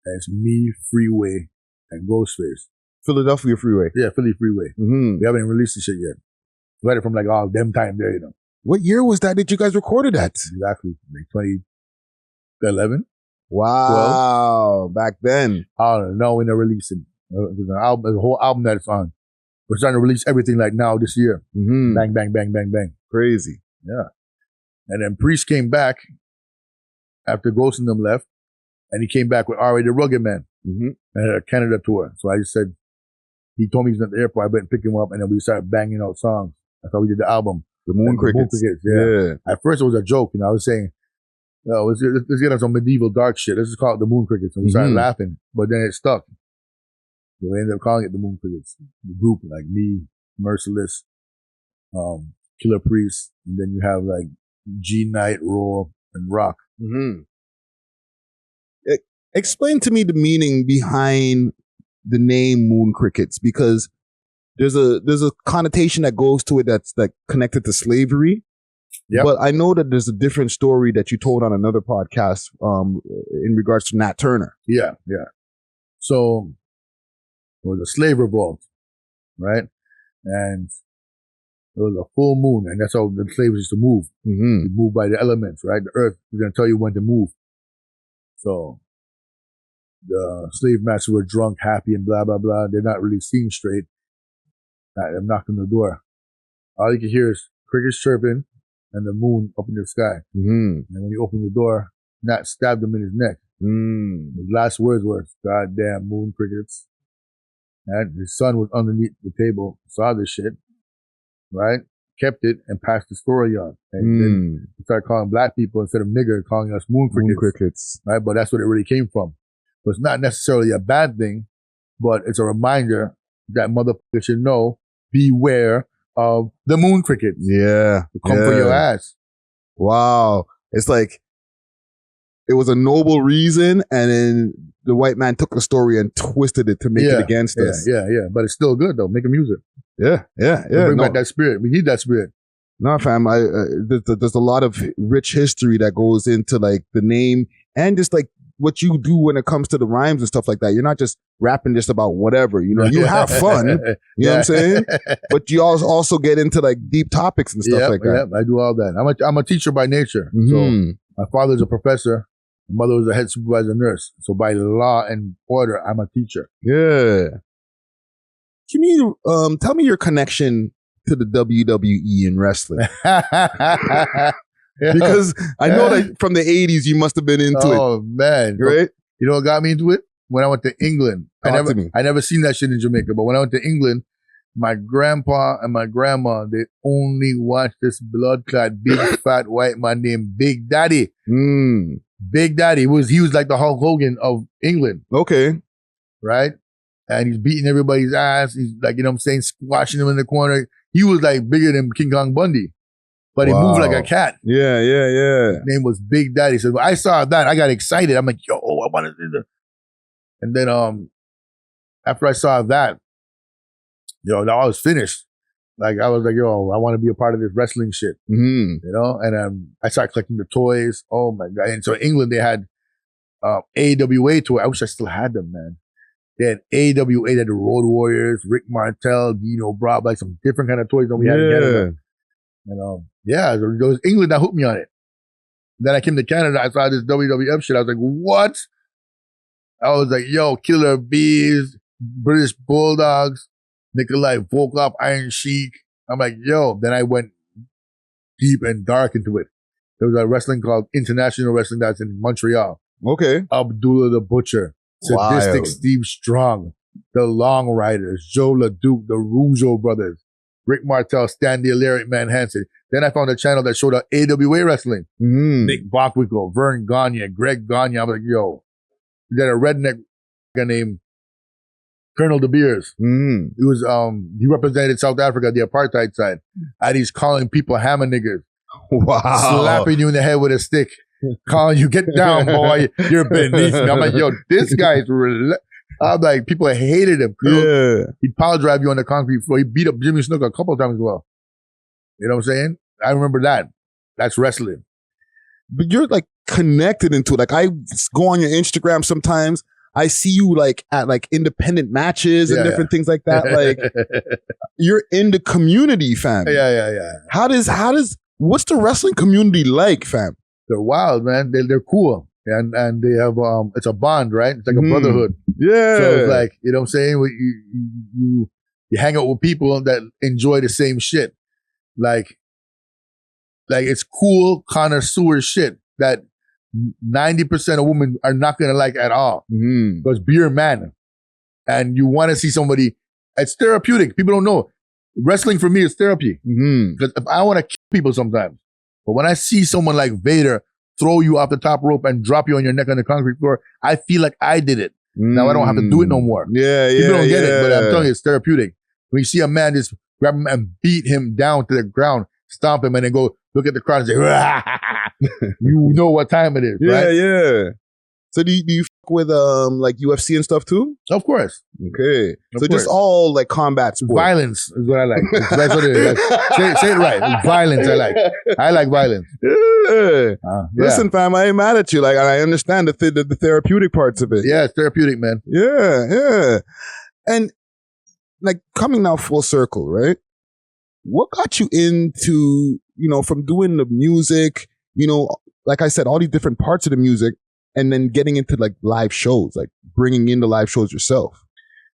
C: And it's me, Freeway, and Ghostface.
B: Philadelphia Freeway.
C: Yeah, Philly Freeway. We haven't even released the shit yet. We had it from like all them time there, you know.
B: What year was that you guys recorded that?
C: Exactly. Like 2011.
B: Wow. 12. Back then.
C: Oh, no, we're not releasing. There's a whole album that it's on. We're starting to release everything like now this year. Bang, bang, bang, bang, bang.
B: Crazy.
C: Yeah. And then Priest came back after Ghost and them left. And he came back with R.A. the Rugged Man and had a Canada tour. So I just said, he told me he was at the airport. I went and picked him up, and then we started banging out songs. That's how we did the album.
B: The Moon Crickets.
C: Yeah. At first it was a joke, you know. I was saying, "No, let's get on some medieval dark shit. Let's just call it the Moon Crickets." And we started laughing, but then it stuck. So we ended up calling it the Moon Crickets. The group, like me, Merciless, Killer Priest, and then you have like G Knight, Raw, and Rock.
B: Explain to me the meaning behind the name Moon Crickets, because there's a connotation that goes to it that's like connected to slavery.
C: Yep.
B: But I know that there's a different story that you told on another podcast in regards to Nat Turner.
C: Yeah. So it was a slave revolt, right? And it was a full moon, and that's how the slaves used to move.
B: Mm-hmm.
C: You move by the elements, right? The earth is going to tell you when to move. So the slave masters were drunk, happy, and blah, blah, blah. They're not really seeing straight. I'm knocking on the door. All you can hear is crickets chirping and the moon up in the sky.
B: Mm-hmm.
C: And when you open the door, Nat stabbed him in his neck.
B: Mm.
C: His last words were, "Goddamn moon crickets." And his son was underneath the table, saw this shit, right? Kept it and passed the story on. And then he started calling black people instead of nigger, calling us moon crickets. Right? But that's what it really came from. So it's not necessarily a bad thing, but it's a reminder that motherfuckers should know, beware of the moon crickets.
B: Yeah.
C: Come for your ass.
B: Wow. It's like, it was a noble reason, and then the white man took the story and twisted it to make it against us.
C: Yeah. But it's still good though. Making music.
B: Yeah.
C: Bring back that spirit. We need that spirit.
B: No, fam. There's a lot of rich history that goes into like the name and just like what you do when it comes to the rhymes and stuff like that. You're not just rapping just about whatever. You know, you have fun. You know what I'm saying? But you also get into like deep topics and stuff like that.
C: Yeah, I do all that. I'm a teacher by nature.
B: Mm-hmm.
C: So my father's a professor. My mother was a head supervisor nurse. So by law and order, I'm a teacher.
B: Yeah. Can you tell me your connection to the WWE in wrestling? Because I know that from the 80s you must have been into it.
C: Oh man.
B: Right?
C: You know what got me into it? When I went to England. I never seen that shit in Jamaica, but when I went to England, my grandpa and my grandma, they only watched this blood-clad, big, fat white man named Big Daddy. Big Daddy. He was like the Hulk Hogan of England.
B: Okay.
C: Right? And he's beating everybody's ass. He's like, you know what I'm saying, squashing them in the corner. He was like bigger than King Kong Bundy. But he moved like a cat.
B: Yeah.
C: His name was Big Daddy. So when I saw that, I got excited. I'm like, yo, I want to do that. And then after I saw that, I was finished. Like, I was like, yo, I want to be a part of this wrestling shit.
B: Mm-hmm.
C: You know? And I started collecting the toys. Oh, my God. And so in England, they had A.W.O.L toy. I wish I still had them, man. They had A.W.O.L, they had the Road Warriors, Rick Martel, Dino Bravo, like some different kind of toys than we had in Canada. And it was England that hooked me on it. Then I came to Canada, I saw this WWF shit. I was like, what? I was like, yo, Killer Bees, British Bulldogs, Nikolai Volkov, Iron Sheik. I'm like, yo. Then I went deep and dark into it. There was a wrestling called International Wrestling that's in Montreal.
B: Okay.
C: Abdullah the Butcher, Sadistic Steve Strong, the Long Riders, Joe LaDuke, the Rougeau Brothers, Rick Martel, Stan the Alaric Man Hansen. Then I found a channel that showed AWA wrestling. Nick Bockwinkel, Vern Gagne, Greg Gagne. I'm like, yo. Then a redneck guy named Colonel De Beers. He was he represented South Africa, the apartheid side. And he's calling people hammer niggers.
B: Wow.
C: Slapping you in the head with a stick. Calling you, get down, boy. You're beneath me. I'm like, yo, this guy's I'm like, people hated him.
B: Yeah.
C: He'd power drive you on the concrete floor. He beat up Jimmy Snuka a couple of times as well. You know what I'm saying? I remember that. That's wrestling.
B: But you're like connected into it. Like I go on your Instagram sometimes. I see you like at like independent matches and different things like that. Like you're in the community, fam.
C: Yeah.
B: What's the wrestling community like, fam?
C: They're wild, man. They're cool. And they have it's a bond, right? It's like a brotherhood.
B: Yeah.
C: So it's like, you know what I'm saying? You hang out with people that enjoy the same shit. Like it's cool connoisseur shit that 90% of women are not gonna like at all. Because beer man. And you want to see somebody, it's therapeutic. People don't know. Wrestling for me is therapy. Because if I want to kill people sometimes, but when I see someone like Vader throw you off the top rope and drop you on your neck on the concrete floor, I feel like I did it. Now I don't have to do it no more. People don't get it, but I'm telling you, it's therapeutic. When you see a man just grab him and beat him down to the ground, stomp him, and then go look at the crowd and say, you know what time it is, right?
B: Yeah. So do you fuck with like UFC and stuff too?
C: Of course.
B: Okay.
C: Of
B: So just
C: course.
B: all like combat sports.
C: Violence is what I like. That's what it is. Say it right. Violence I like. I like violence.
B: Yeah.
C: Yeah.
B: Listen, fam, I ain't mad at you. Like, I understand the therapeutic parts of it.
C: Yeah, it's therapeutic, man.
B: Yeah. And like coming now full circle, right? What got you into, from doing the music, like I said, all these different parts of the music, and then getting into like live shows, like bringing in the live shows yourself?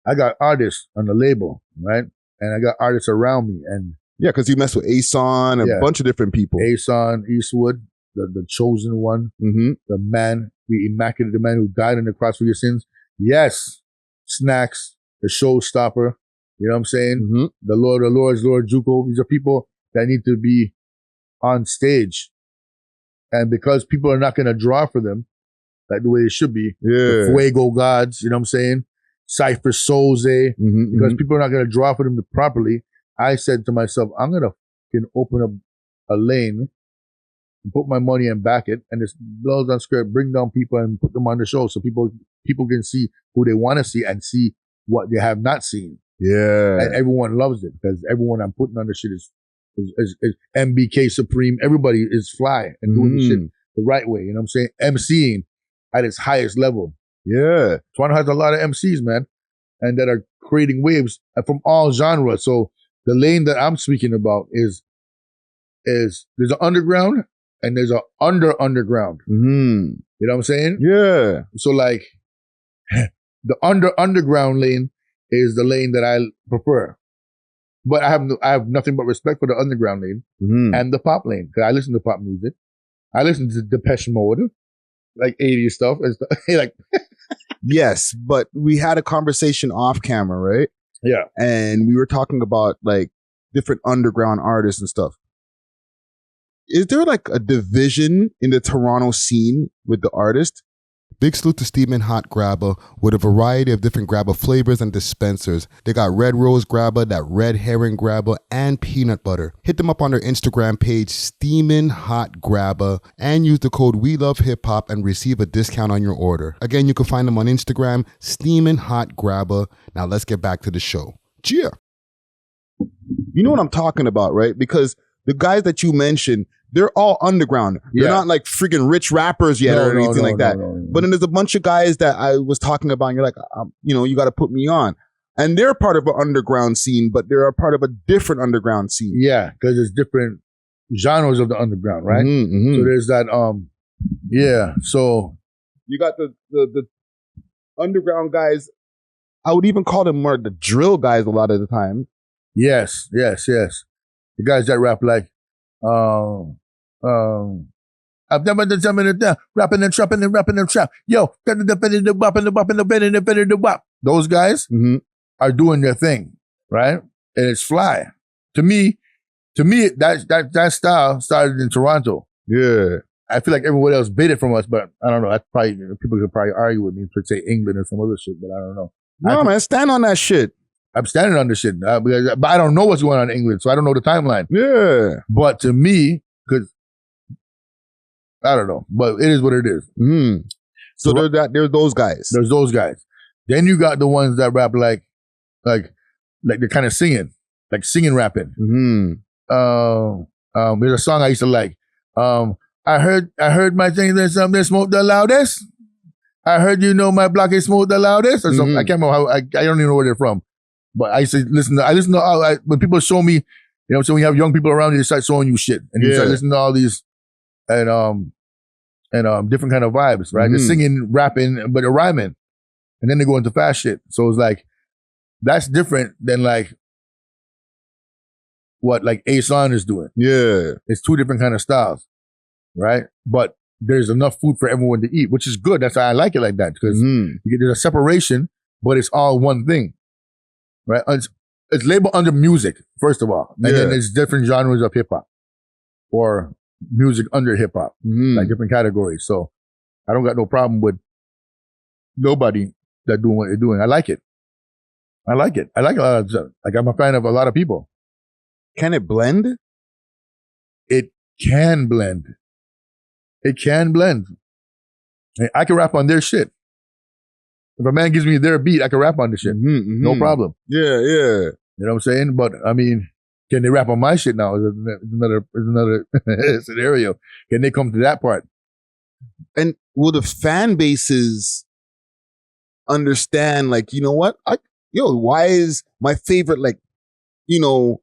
C: I got artists on the label, right? And I got artists around me. And
B: yeah, because you mess with A-Son and a bunch of different people.
C: A-Son, Eastwood, the chosen one, the man, the immaculate, the man who died on the cross for your sins. Yes, Snacks, the showstopper. You know what I'm saying? The Lord of Lords, Lord Juco. These are people that need to be on stage. And because people are not going to draw for them like the way it should be, the Fuego Gods, you know what I'm saying? Cypher Soze, because people are not going to draw for them properly, I said to myself, I'm going to open up a lane and put my money and back it, and this blows on script, bring down people and put them on the show so people can see who they want to see and see what they have not seen.
B: Yeah.
C: And everyone loves it because everyone I'm putting on the shit is MBK Supreme. Everybody is fly and doing the shit the right way. You know what I'm saying? MCing at its highest level.
B: Yeah.
C: Toronto has a lot of MCs, man, and that are creating waves from all genres. So the lane that I'm speaking about is there's an underground and there's an underground. You know what I'm saying?
B: Yeah.
C: So like the underground lane is the lane that I prefer. But I have nothing but respect for the underground lane and the pop lane, because I listen to pop music. I listen to Depeche Mode, like 80s stuff and stuff. Like,
B: yes, but we had a conversation off camera, right?
C: Yeah.
B: And we were talking about like different underground artists and stuff. Is there like a division in the Toronto scene with the artist? Big salute to Steamin' Hot Grabba with a variety of different grabba flavors and dispensers. They got red rose grabba, that red herring grabba, and peanut butter. Hit them up on their Instagram page, Steamin' Hot Grabba, and use the code WeLoveHipHop and receive a discount on your order. Again, you can find them on Instagram, Steamin' Hot Grabba. Now let's get back to the show. Cheer. You know what I'm talking about, right? Because the guys that you mentioned, they're all underground. They're not like freaking rich rappers yet or anything like that. But then there's a bunch of guys that I was talking about and you're like, you got to put me on. And they're part of an underground scene, but they're a part of a different underground scene.
C: Yeah, because there's different genres of the underground, right? So there's that, so.
B: You got the underground guys. I would even call them more the drill guys a lot of the time.
C: Yes. The guys that rap like, I've never done something like that. Rapping and trapping and rapping and trap. Yo, those guys are doing their thing, right? And it's fly. To me, that style started in Toronto.
B: Yeah.
C: I feel like everyone else bit it from us, but I don't know. That's probably, people could probably argue with me for say England or some other shit, but I don't know.
B: No, man, stand on that shit.
C: I'm standing on this shit, but I don't know what's going on in England, so I don't know the timeline.
B: Yeah.
C: But to me, because I don't know, but it is what it is.
B: So there's those guys.
C: There's those guys. Then you got the ones that rap like they're kind of singing, like singing rapping. There's a song I used to like. I heard my thing. There's something that smoke the loudest. I heard my block is smoke the loudest or something. I can't remember how. I don't even know where they're from. But I used to listen to when people show me, so when you have young people around you, they start showing you shit. And you start listening to all these and different kind of vibes, right? They're singing, rapping, but they're rhyming. And then they go into fast shit. So it's like, that's different than like what like A-Son is doing.
B: Yeah.
C: It's two different kind of styles, right? But there's enough food for everyone to eat, which is good. That's why I like it like that. Because there's a separation, but it's all one thing. Right, it's labeled under music first of all, and then it's different genres of hip hop or music under hip hop, like different categories. So I don't got no problem with nobody that doing what they're doing. I like it. I like a lot of stuff. Like I'm a fan of a lot of people.
B: Can it blend?
C: It can blend. I can rap on their shit. If a man gives me their beat, I can rap on the shit. No problem.
B: Yeah.
C: You know what I'm saying? But I mean, can they rap on my shit now? Is another scenario. Can they come to that part?
B: And will the fan bases understand, like, you know what? Why is my favorite, like, you know,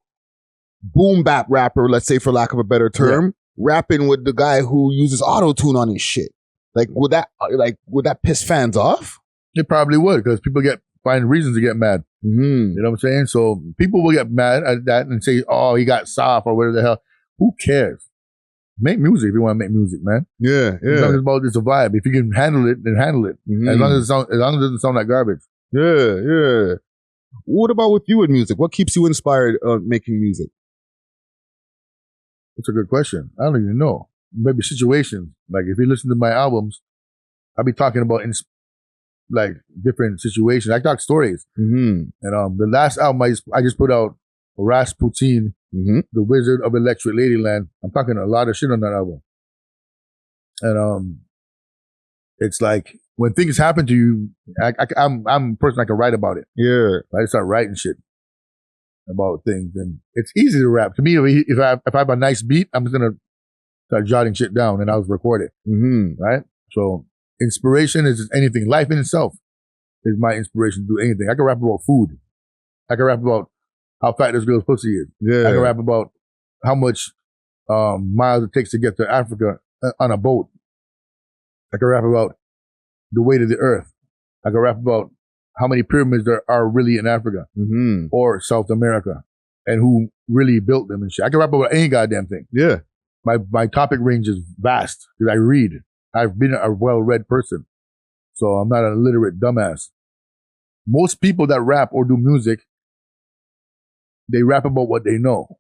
B: boom bap rapper, let's say for lack of a better term, rapping with the guy who uses auto-tune on his shit? Like, would that piss fans off?
C: It probably would, because people find reasons to get mad. You know what I'm saying? So people will get mad at that and say, oh, he got soft or whatever the hell. Who cares? Make music if you want to make music, man.
B: Yeah.
C: It's about it's a vibe. If you can handle it, then handle it. As long as it doesn't sound like garbage.
B: Yeah. What about with you with music? What keeps you inspired making music?
C: That's a good question. I don't even know. Maybe situations. Like if you listen to my albums, I'll be talking about like different situations. I talk stories. And the last album I just put out, Rasputin, The Wizard of Electric Ladyland. I'm talking a lot of shit on that album. And it's like when things happen to you, I'm a person that can write about it.
B: Yeah.
C: I start writing shit about things, and it's easy to rap. To me, if I have a nice beat, I'm just gonna start jotting shit down, and I'll record it. Right. So inspiration is anything. Life in itself is my inspiration to do anything. I can rap about food. I can rap about how fat this girl's pussy is.
B: Yeah.
C: I can rap about how much miles it takes to get to Africa on a boat. I can rap about the weight of the earth. I can rap about how many pyramids there are really in Africa or South America and who really built them and shit. I can rap about any goddamn thing.
B: Yeah.
C: My topic range is vast because I read. I've been a well-read person. So I'm not an illiterate dumbass. Most people that rap or do music, they rap about what they know.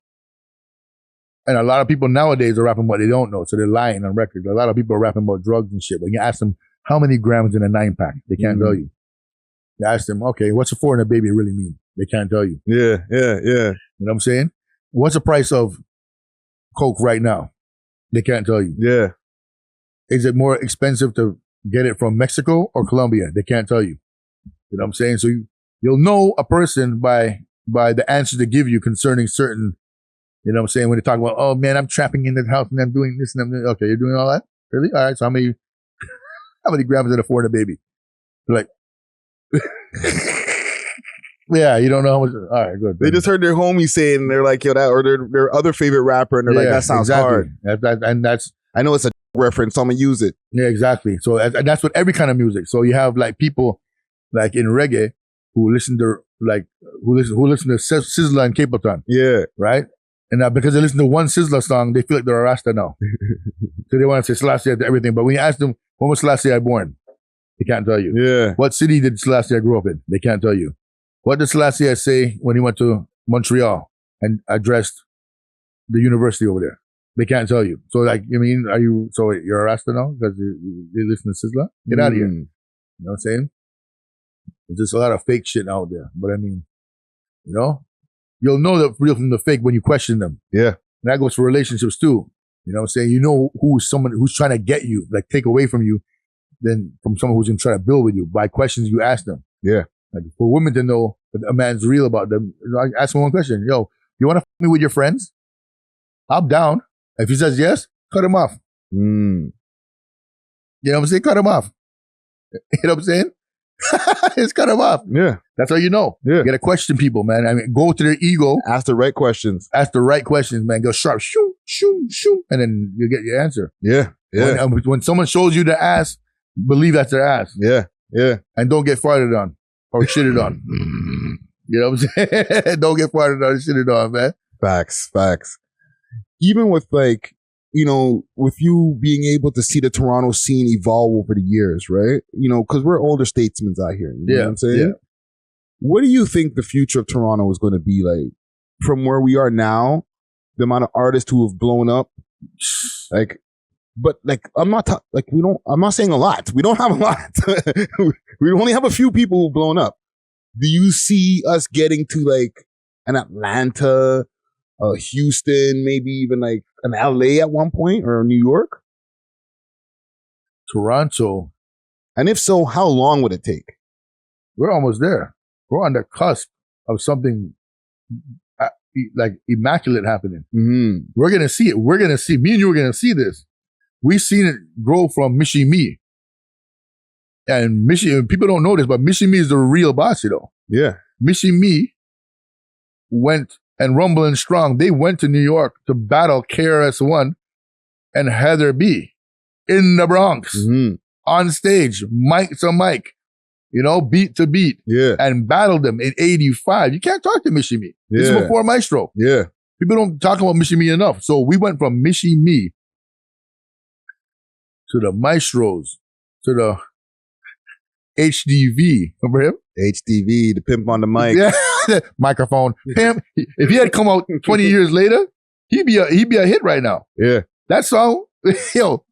C: And a lot of people nowadays are rapping what they don't know, so they're lying on record. A lot of people are rapping about drugs and shit. When you ask them how many grams in a 9-pack, they can't tell you. You ask them, okay, what's a 4 in a baby really mean? They can't tell you.
B: Yeah.
C: You know what I'm saying? What's the price of Coke right now? They can't tell you.
B: Yeah.
C: Is it more expensive to get it from Mexico or Colombia? They can't tell you. You know what I'm saying? So you'll know a person by the answers they give you concerning certain, you know what I'm saying? When they talk about, oh man, I'm trapping in the house and I'm doing this and I'm doing, okay, you're doing all that? Really? All right, so how many grams in a 4 in a baby? They're like, yeah, you don't know how much. All right, good.
B: They just heard their homie saying, they're like, yo, that, or their other favorite rapper, and they're like, that sounds hard.
C: And that's,
B: I know it's a reference, so I'm gonna use it.
C: Yeah, exactly. So and that's with every kind of music. So you have like people like in reggae who listen to Sizzla and Capleton.
B: Yeah.
C: Right? And because they listen to one Sizzla song, they feel like they're a Rasta now. So they want to say Selassie to everything. But when you ask them, when was Selassie born? They can't tell you.
B: Yeah.
C: What city did Selassie grow up in? They can't tell you. What did Selassie say when he went to Montreal and addressed the university over there? They can't tell you. So like, you're a Rasta now because you listen to Sizzla? Get out of here. You know what I'm saying? There's just a lot of fake shit out there. But I mean, you know, you'll know the real from the fake when you question them.
B: Yeah.
C: And that goes for relationships too. You know what I'm saying? You know someone who's trying to get you, like take away from you, than from someone who's going to try to build with you by questions you ask them.
B: Yeah.
C: Like for women to know that a man's real about them, I ask them one question. Yo, you want to me with your friends? I'm down. If he says yes, cut him off. You know what I'm saying? Cut him off. You know what I'm saying? Just cut him off.
B: Yeah.
C: That's how you know.
B: Yeah.
C: You got to question people, man. I mean, go to their ego.
B: Ask the right questions.
C: Ask the right questions, man. Go sharp. Shoot, shoot, shoot. And then you get your answer.
B: Yeah. Yeah.
C: When someone shows you the ass, believe that's their ass.
B: Yeah. Yeah.
C: And don't get farted on or shitted on. You know what I'm saying? Don't get farted on or shitted on, man.
B: Facts. Even with like, you know, with you being able to see the Toronto scene evolve over the years, right? You know, because we're older statesmen out here. You know what I'm saying?
C: Yeah.
B: What do you think the future of Toronto is going to be like from where we are now? The amount of artists who have blown up, like, but like, I'm not saying a lot. We don't have a lot. We only have a few people who've blown up. Do you see us getting to like an Atlanta, Houston, maybe even like an LA at one point, or New York?
C: Toronto.
B: And if so, how long would it take?
C: We're almost there. We're on the cusp of something like immaculate happening.
B: Mm-hmm.
C: We're gonna see it. We're gonna see. Me and you are gonna see this. We've seen it grow from Mishi Me. And Mishi, people don't know this, but Mishi Me is the real boss, you know.
B: Yeah.
C: Mishi Me went and Rumble and Strong, they went to New York to battle KRS-One and Heather B in the Bronx on stage, mic to mic, you know, beat to beat, and battled them in 85. You can't talk to Mishi Me. This is before Maestro.
B: Yeah.
C: People don't talk about Mishi Me enough. So we went from Mishi Me to the Maestros, to the HDV. Remember him?
B: HDV, the pimp on the mic.
C: Yeah. Microphone. Pimp. If he had come out 20 years later, he'd be a hit right now.
B: Yeah.
C: That song, yo,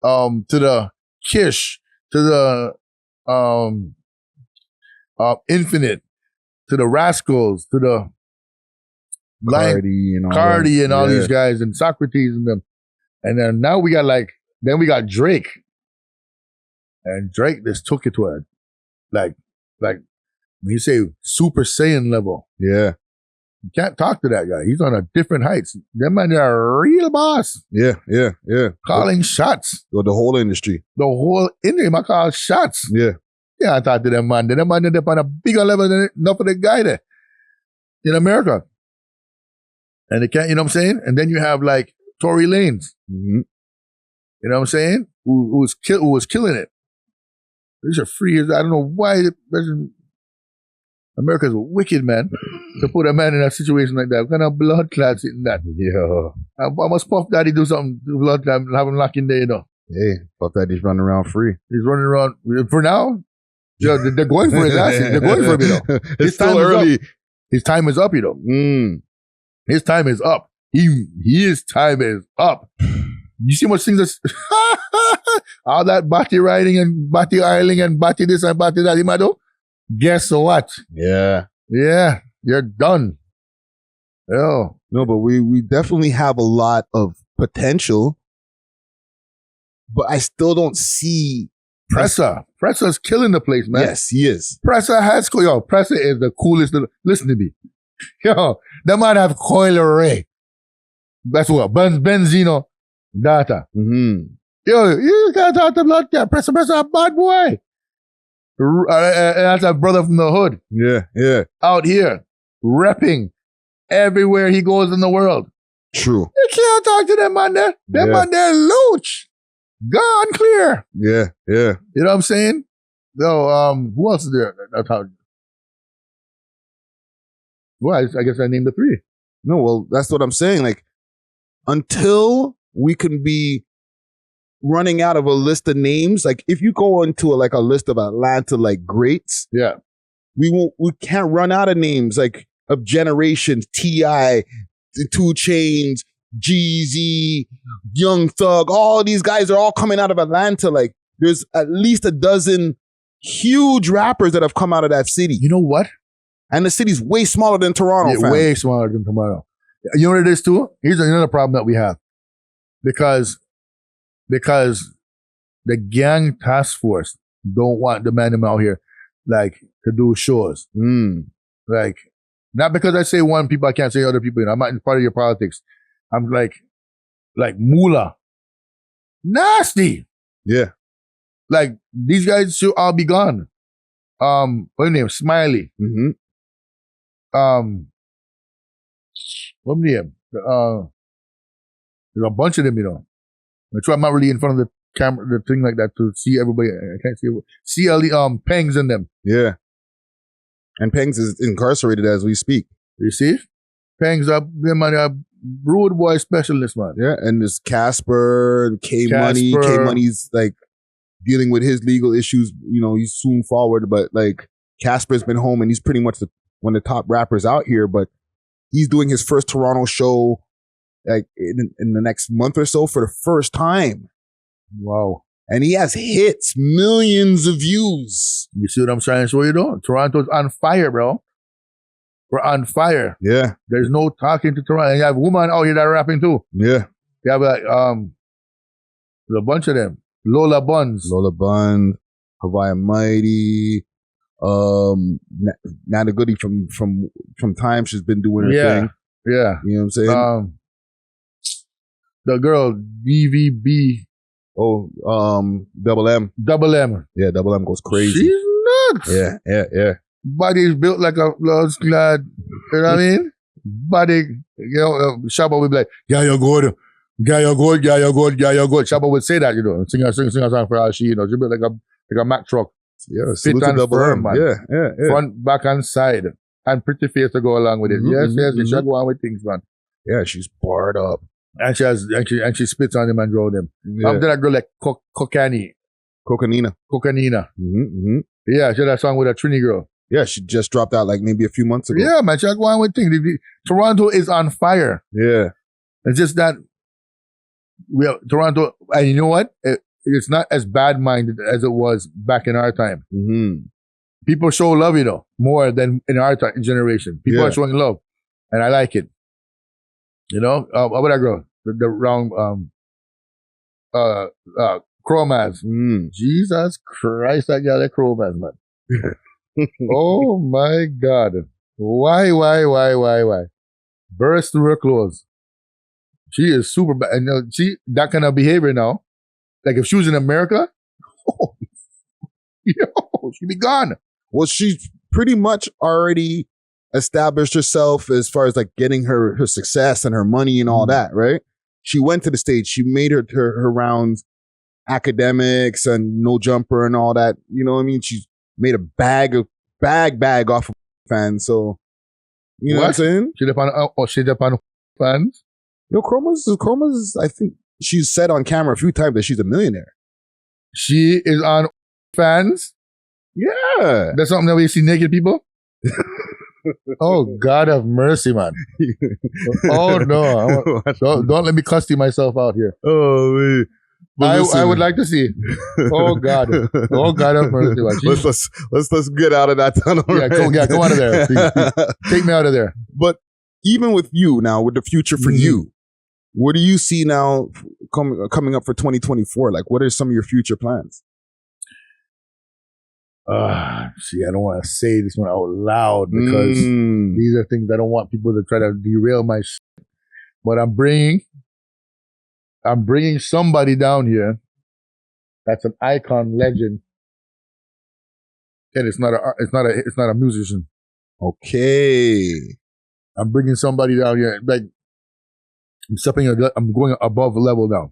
C: to the Kish, to the Infinite, to the Rascals, to the Cardi and all these guys, and Socrates and them. And then now we got we got Drake. And Drake just took it to a, like when you say Super Saiyan level.
B: Yeah.
C: You can't talk to that guy. He's on a different heights. That man is a real boss.
B: Yeah.
C: Calling shots.
B: The whole industry.
C: The whole industry, I call shots.
B: Yeah.
C: Yeah, I talk to them man. Them man up on a bigger level than enough of the guy there in America. And they can't, you know what I'm saying? And then you have like Tory Lanez.
B: Mm-hmm.
C: You know what I'm saying? Who was killing it. These are free as I don't know why America's wicked, man. To put a man in a situation like that. What kind of blood clots in that?
B: Yeah.
C: I must Puff Daddy do something to blood clot and have him locked in there, you know.
B: Hey, Puff Daddy's running around free.
C: He's running around for now. Yeah, they're going for his ass. They're going for him, you know.
B: It's still early.
C: His time is up, you know. His time is up. His time is up. You see much things that's all that body riding and body isling and body this and body that, you might do? Guess what?
B: Yeah.
C: Yeah, you're done. Oh.
B: No, but we definitely have a lot of potential, but I still don't see
C: Pressa. Pressa's killing the place, man.
B: Yes, he is.
C: Pressa has Pressa is the coolest. Listen to me. Yo, that man have Coil Ray. That's what Benzino data. Yo, you can't talk to blood cat. Pressa a bad boy. That's a brother from the hood.
B: Yeah.
C: Out here, repping everywhere he goes in the world.
B: True.
C: You can't talk to them man there. Them man there looch. Gone clear.
B: Yeah.
C: You know what I'm saying? No, who else is there? That's how. Well, I guess I named the three.
B: No, well, that's what I'm saying. Like, until we can be running out of a list of names, like if you go into a list of Atlanta greats, we can't run out of names of generations. T.I., 2 Chainz, Jeezy, Young Thug, all these guys are all coming out of Atlanta. Like there's at least a dozen huge rappers that have come out of that city.
C: You know what?
B: And the city's way smaller than Toronto.
C: Yeah, way smaller than Toronto. You know what it is too? Here's another problem that we have. Because the gang task force don't want the man out here to do shows. Not because I say one people, I can't say other people. You know, I'm not in part of your politics. I'm like Moolah. Nasty.
B: Yeah.
C: Like these guys should all be gone. What's your name? Smiley. What's your name? There's a bunch of them, you know. That's why I'm not really in front of the camera, the thing like that to see everybody. I can't see all the Pengs in them.
B: Yeah. And Pengs is incarcerated as we speak.
C: You see? Pengs up, them a rude boy specialist, man.
B: Yeah, and there's Casper and K Money. K Money's dealing with his legal issues. You know, he's soon forward, but Casper's been home and he's pretty much one of the top rappers out here. But he's doing his first Toronto show in the next month or so for the first time.
C: Wow.
B: And he has hits, millions of views.
C: You see what I'm trying to show you though? Toronto's on fire, bro. We're on fire.
B: Yeah.
C: There's no talking to Toronto. And you have women out here that are rapping too.
B: Yeah.
C: You have there's a bunch of them. Lola Buns,
B: Hawaii Mighty, Nana Goody from time she's been doing her thing.
C: Yeah.
B: You know what I'm saying?
C: The girl, DVB.
B: Double M.
C: Double M.
B: Yeah, Double M goes crazy.
C: She's nuts.
B: Yeah.
C: Body's built like a blood clad. You know what I mean? Body, Shabba would be like, yeah, you're good. Yeah, you're good. Shabba would say that, sing a song for her. She built like a Mack truck.
B: Yeah,
C: fit and
B: Double
C: firm,
B: M.
C: man.
B: Yeah.
C: Front, back, and side. And pretty face to go along with it. Yes, you should go on with things, man.
B: Yeah, she's barred up.
C: And she spits on him and draw them.
B: Yeah.
C: After that girl like
B: Cocanina.
C: Mm-hmm. Yeah, she had that song with a Trini girl.
B: Yeah, she just dropped out like maybe a few months ago.
C: Yeah, man, she had one with things. Toronto is on fire.
B: Yeah.
C: It's just that Toronto, and you know what? It's not as bad-minded as it was back in our time.
B: Mm-hmm.
C: People show love, more than in our generation. People are showing love, and I like it. How about that girl? The round, Chromaz. Jesus Christ, that girl, that Chromaz, man. Oh my God. Why? Burst through her clothes. She is super bad. And that kind of behavior now. Like if she was in America, she'd be gone.
B: Well, she's pretty much already established herself as far as like getting her success and her money and all that, right? She went to the States. She made her rounds, academics and no jumper and all that. You know what I mean? She made a bag off of fans. So, you know what I'm saying?
C: She depend on fans?
B: Chroma's, I think she's said on camera a few times that she's a millionaire.
C: She is on fans?
B: Yeah.
C: That's something that we see naked people? Oh, God have mercy, man. Oh, no. Don't let me cuss myself out here.
B: Oh, man.
C: I would like to see. Oh, God. Oh, God have mercy, man.
B: Let's get out of that tunnel.
C: Yeah, come out of there. Please. Take me out of there.
B: But even with you now, with the future for you, what do you see now coming up for 2024? Like, what are some of your future plans?
C: I don't want to say this one out loud because these are things I don't want people to try to derail my shit. But I'm bringing somebody down here that's an icon legend, and it's not a musician.
B: Okay,
C: I'm bringing somebody down here like I'm going above level now.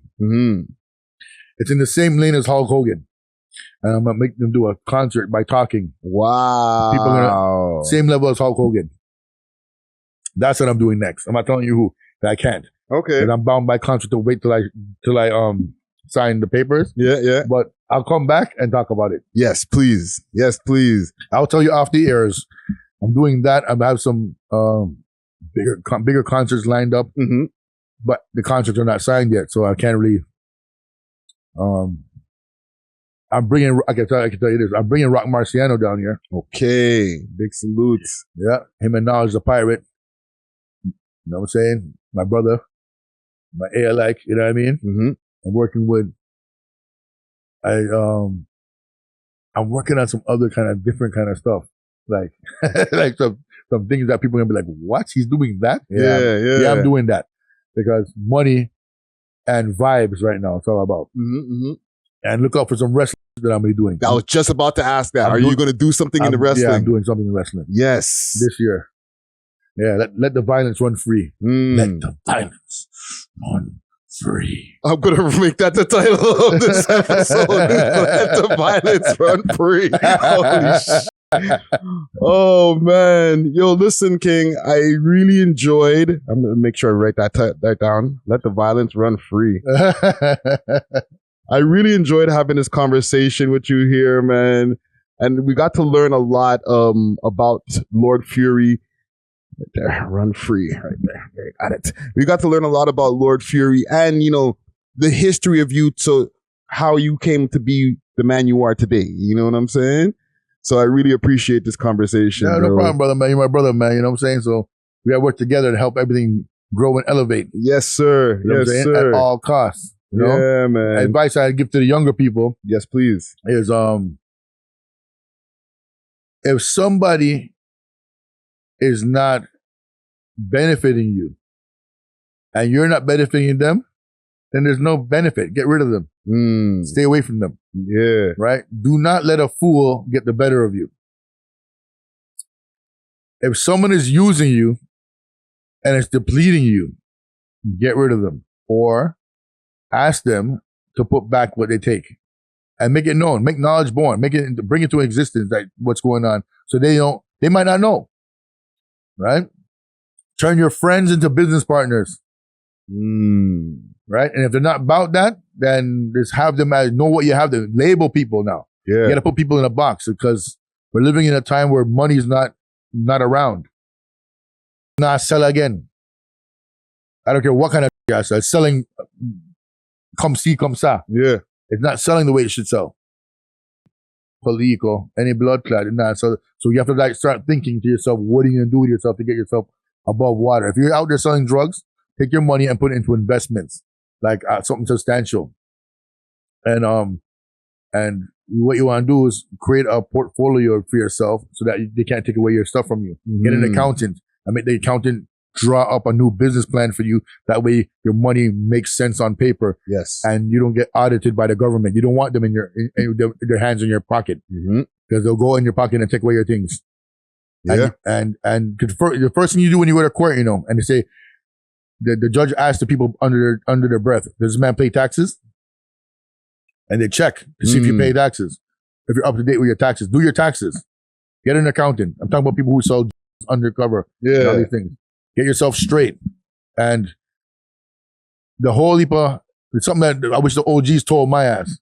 C: It's in the same lane as Hulk Hogan. And I'm going to make them do a concert by talking.
B: Wow.
C: People are same level as Hulk Hogan. That's what I'm doing next. I'm not telling you who. I can't.
B: Okay.
C: And I'm bound by contract to wait till I sign the papers.
B: Yeah.
C: But I'll come back and talk about it.
B: Yes, please.
C: I'll tell you off the airs. I'm doing that. I have some bigger concerts lined up. But the contracts are not signed yet, so I can't really I can tell you this. I'm bringing Rock Marciano down here.
B: Okay. Big salutes.
C: Yeah. Him and Knowledge the Pirate. You know what I'm saying? My brother. My you know what I mean? I'm working with, I'm working on some other different kind of stuff. Like, like some things that people are going to be like, what? He's doing that? Yeah, I'm doing that. Because money and vibes right now, it's all about. And look out for some wrestling that I'm going to be doing.
B: I was just about to ask that. Are you going to do something in the wrestling?
C: Yeah, I'm doing something in wrestling.
B: Yes.
C: This year. Yeah, let the violence run free. Let the violence run free.
B: I'm going to make that the title of this episode. Let the violence run free. Holy shit. Oh, man. Yo, listen, King, I really enjoyed. I'm going to make sure I write that down. Let the violence run free. I really enjoyed having this conversation with you here, man. And we got to learn a lot about Lord Fury. Right there, run free. Right there. Got it. We got to learn a lot about Lord Fury and, the history of you, so how you came to be the man you are today. You know what I'm saying? So I really appreciate this conversation.
C: Yeah, no problem, brother, man. You're my brother, man. You know what I'm saying? So we got to work together to help everything grow and elevate.
B: Yes, sir.
C: You know what I'm saying? At all costs.
B: Yeah, man.
C: Advice I give to the younger people.
B: Yes, please.
C: Is if somebody is not benefiting you and you're not benefiting them, then there's no benefit. Get rid of them. Stay away from them.
B: Yeah.
C: Right? Do not let a fool get the better of you. If someone is using you and it's depleting you, get rid of them. Or ask them to put back what they take. And make it known. Make knowledge born. Bring it to existence, like what's going on. So they might not know. Right? Turn your friends into business partners. Right? And if they're not about that, then just have them know what you have to label people now.
B: Yeah.
C: You got to put people in a box because we're living in a time where money is not around. Nah, sell again. I don't care what kind of I sell. It's selling come see, come sa.
B: Yeah.
C: It's not selling the way it should sell. Political, any blood clot, not so you have to like start thinking to yourself, what are you gonna do with yourself to get yourself above water? If you're out there selling drugs, take your money and put it into investments, like something substantial. And what you want to do is create a portfolio for yourself so that they can't take away your stuff from you. Get an accountant and make the accountant draw up a new business plan for you. That way your money makes sense on paper.
B: Yes.
C: And you don't get audited by the government. You don't want them in their hands in your pocket because they'll go in your pocket and take away your things.
B: Yeah.
C: And the first thing you do when you go to court, and they say, the judge asks the people under their breath, does this man pay taxes? And they check to see if you pay taxes. If you're up to date with your taxes, do your taxes. Get an accountant. I'm talking about people who sell undercover. And all these things. Get yourself straight. And the whole heap of, it's something that I wish the OGs told my ass.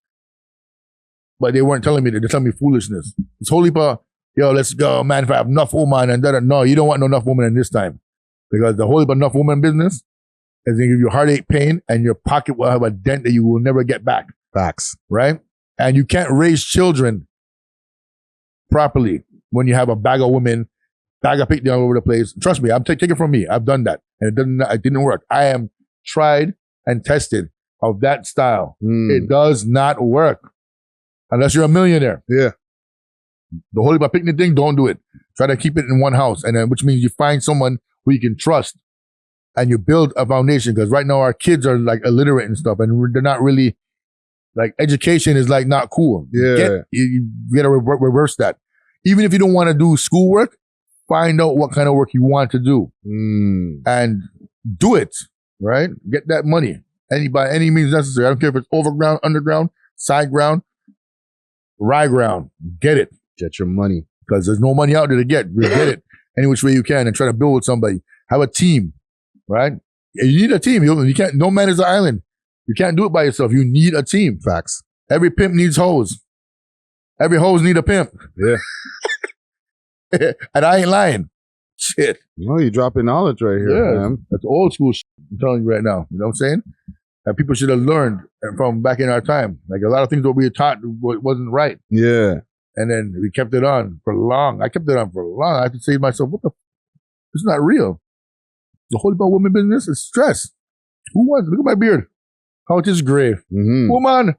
C: But they weren't telling me that. They're telling me foolishness. This whole heap of, let's go, man, if I have enough woman and that. No, you don't want no enough woman in this time. Because the whole heap of enough woman business is going to give you heartache, pain, and your pocket will have a dent that you will never get back.
B: Facts.
C: Right? And you can't raise children properly when you have a bag of women, bag of picnic all over the place. Trust me, take it from me. I've done that. And it didn't work. I am tried and tested of that style. It does not work. Unless you're a millionaire.
B: Yeah.
C: The whole picnic thing, don't do it. Try to keep it in one house. And then, which means you find someone who you can trust and you build a foundation. Because right now our kids are like illiterate and stuff. And they're not really, like, education is like not cool.
B: Yeah.
C: You got to reverse that. Even if you don't want to do schoolwork, find out what kind of work you want to do and do it, right? Get that money by any means necessary. I don't care if it's overground, underground, side ground, rye ground. Get it.
B: Get your money.
C: Because there's no money out there to get. Get it any which way you can and try to build with somebody. Have a team, right? You need a team. You can't. No man is an island. You can't do it by yourself. You need a team.
B: Facts.
C: Every pimp needs hoes. Every hoes need a pimp.
B: Yeah.
C: And I ain't lying. Shit.
B: You're dropping knowledge right here, man.
C: That's old school shit I'm telling you right now. You know what I'm saying? That people should have learned from back in our time. Like a lot of things that we were taught wasn't right.
B: Yeah.
C: And then we kept it on for long. I kept it on for long. I had to say to myself, it's not real. The whole about women business is stress. Who wants? Look at my beard. How it is gray. Woman.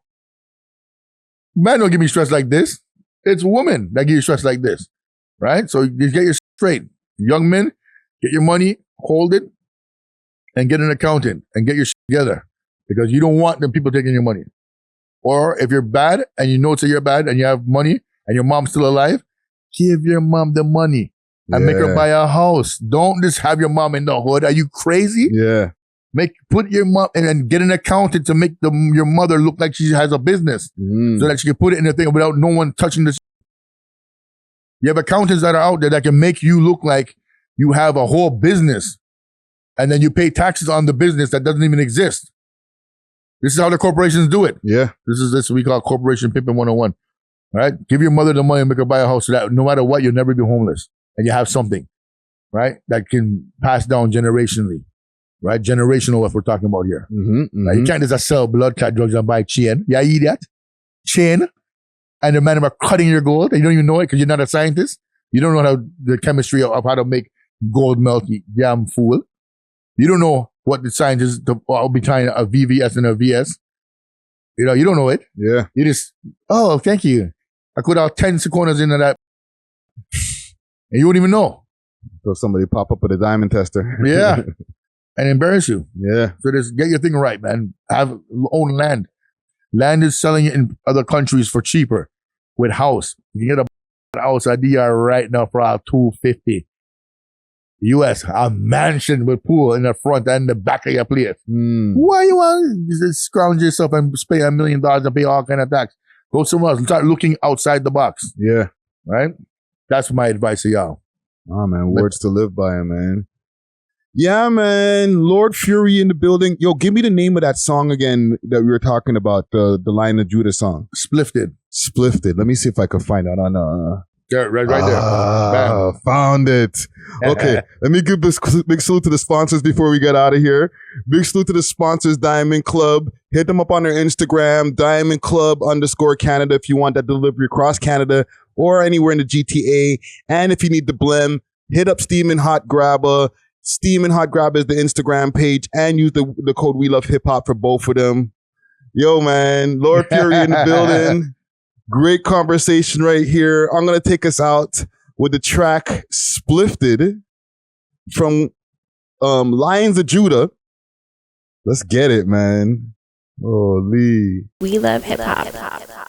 C: Man don't give me stress like this. It's women that give you stress like this. Right? So you get your straight. Young men, get your money, hold it, and get an accountant and get your shit together. Because you don't want them people taking your money. Or if you're bad and you know you're bad and you have money and your mom's still alive, give your mom the money and make her buy a house. Don't just have your mom in the hood. Are you crazy?
B: Yeah.
C: Put your mom and then get an accountant to make your mother look like she has a business so that she can put it in a thing without no one touching the. You have accountants that are out there that can make you look like you have a whole business and then you pay taxes on the business that doesn't even exist. This is how the corporations do it.
B: Yeah.
C: This is what we call corporation pimping 101. All right? Give your mother the money and make her buy a house so that no matter what, you'll never be homeless and you have something, right? That can pass down generationally, right? Generational wealth we're talking about here. Now, you can't just sell blood clot drugs and buy chain. Yeah, you idiot. Chain. And the man about cutting your gold, and you don't even know it because you're not a scientist. You don't know the chemistry of how to make gold melt, you damn fool. You don't know what the science is behind a VVS and a VS. You don't know it.
B: Yeah.
C: You just, thank you. I could have 10 seconds into that And you wouldn't even know.
B: So somebody pop up with a diamond tester.
C: Yeah. And embarrass you.
B: Yeah.
C: So just get your thing right, man. Own land. Land is selling it in other countries for cheaper with house. You can get a house at DR right now for $250. US, a mansion with pool in the front and the back of your place. Why you want to scrounge yourself and pay $1 million and pay all kind of tax? Go somewhere else and start looking outside the box.
B: Yeah.
C: Right? That's my advice to y'all.
B: Oh, man. Words to live by, man. Yeah, man. Lord Fury in the building. Yo, give me the name of that song again that we were talking about, the Lion of Judah song.
C: Splifted.
B: Splifted. Let me see if I can find it on
C: There, right there. Bam.
B: Found it. Okay, let me give this big salute to the sponsors before we get out of here. Big salute to the sponsors, Diamond Club. Hit them up on their Instagram, Diamond Club _Canada if you want that delivery across Canada or anywhere in the GTA. And if you need the blem, hit up Steamin' Hot Grabber. Steamin' Hot Grabber is the Instagram page, and use the code We Love Hip Hop for both of them. Yo, man, Lord Fury in the building. Great conversation right here. I'm going to take us out with the track Splifted from Lions of Judah. Let's get it, man. Holy.
F: We love hip hop.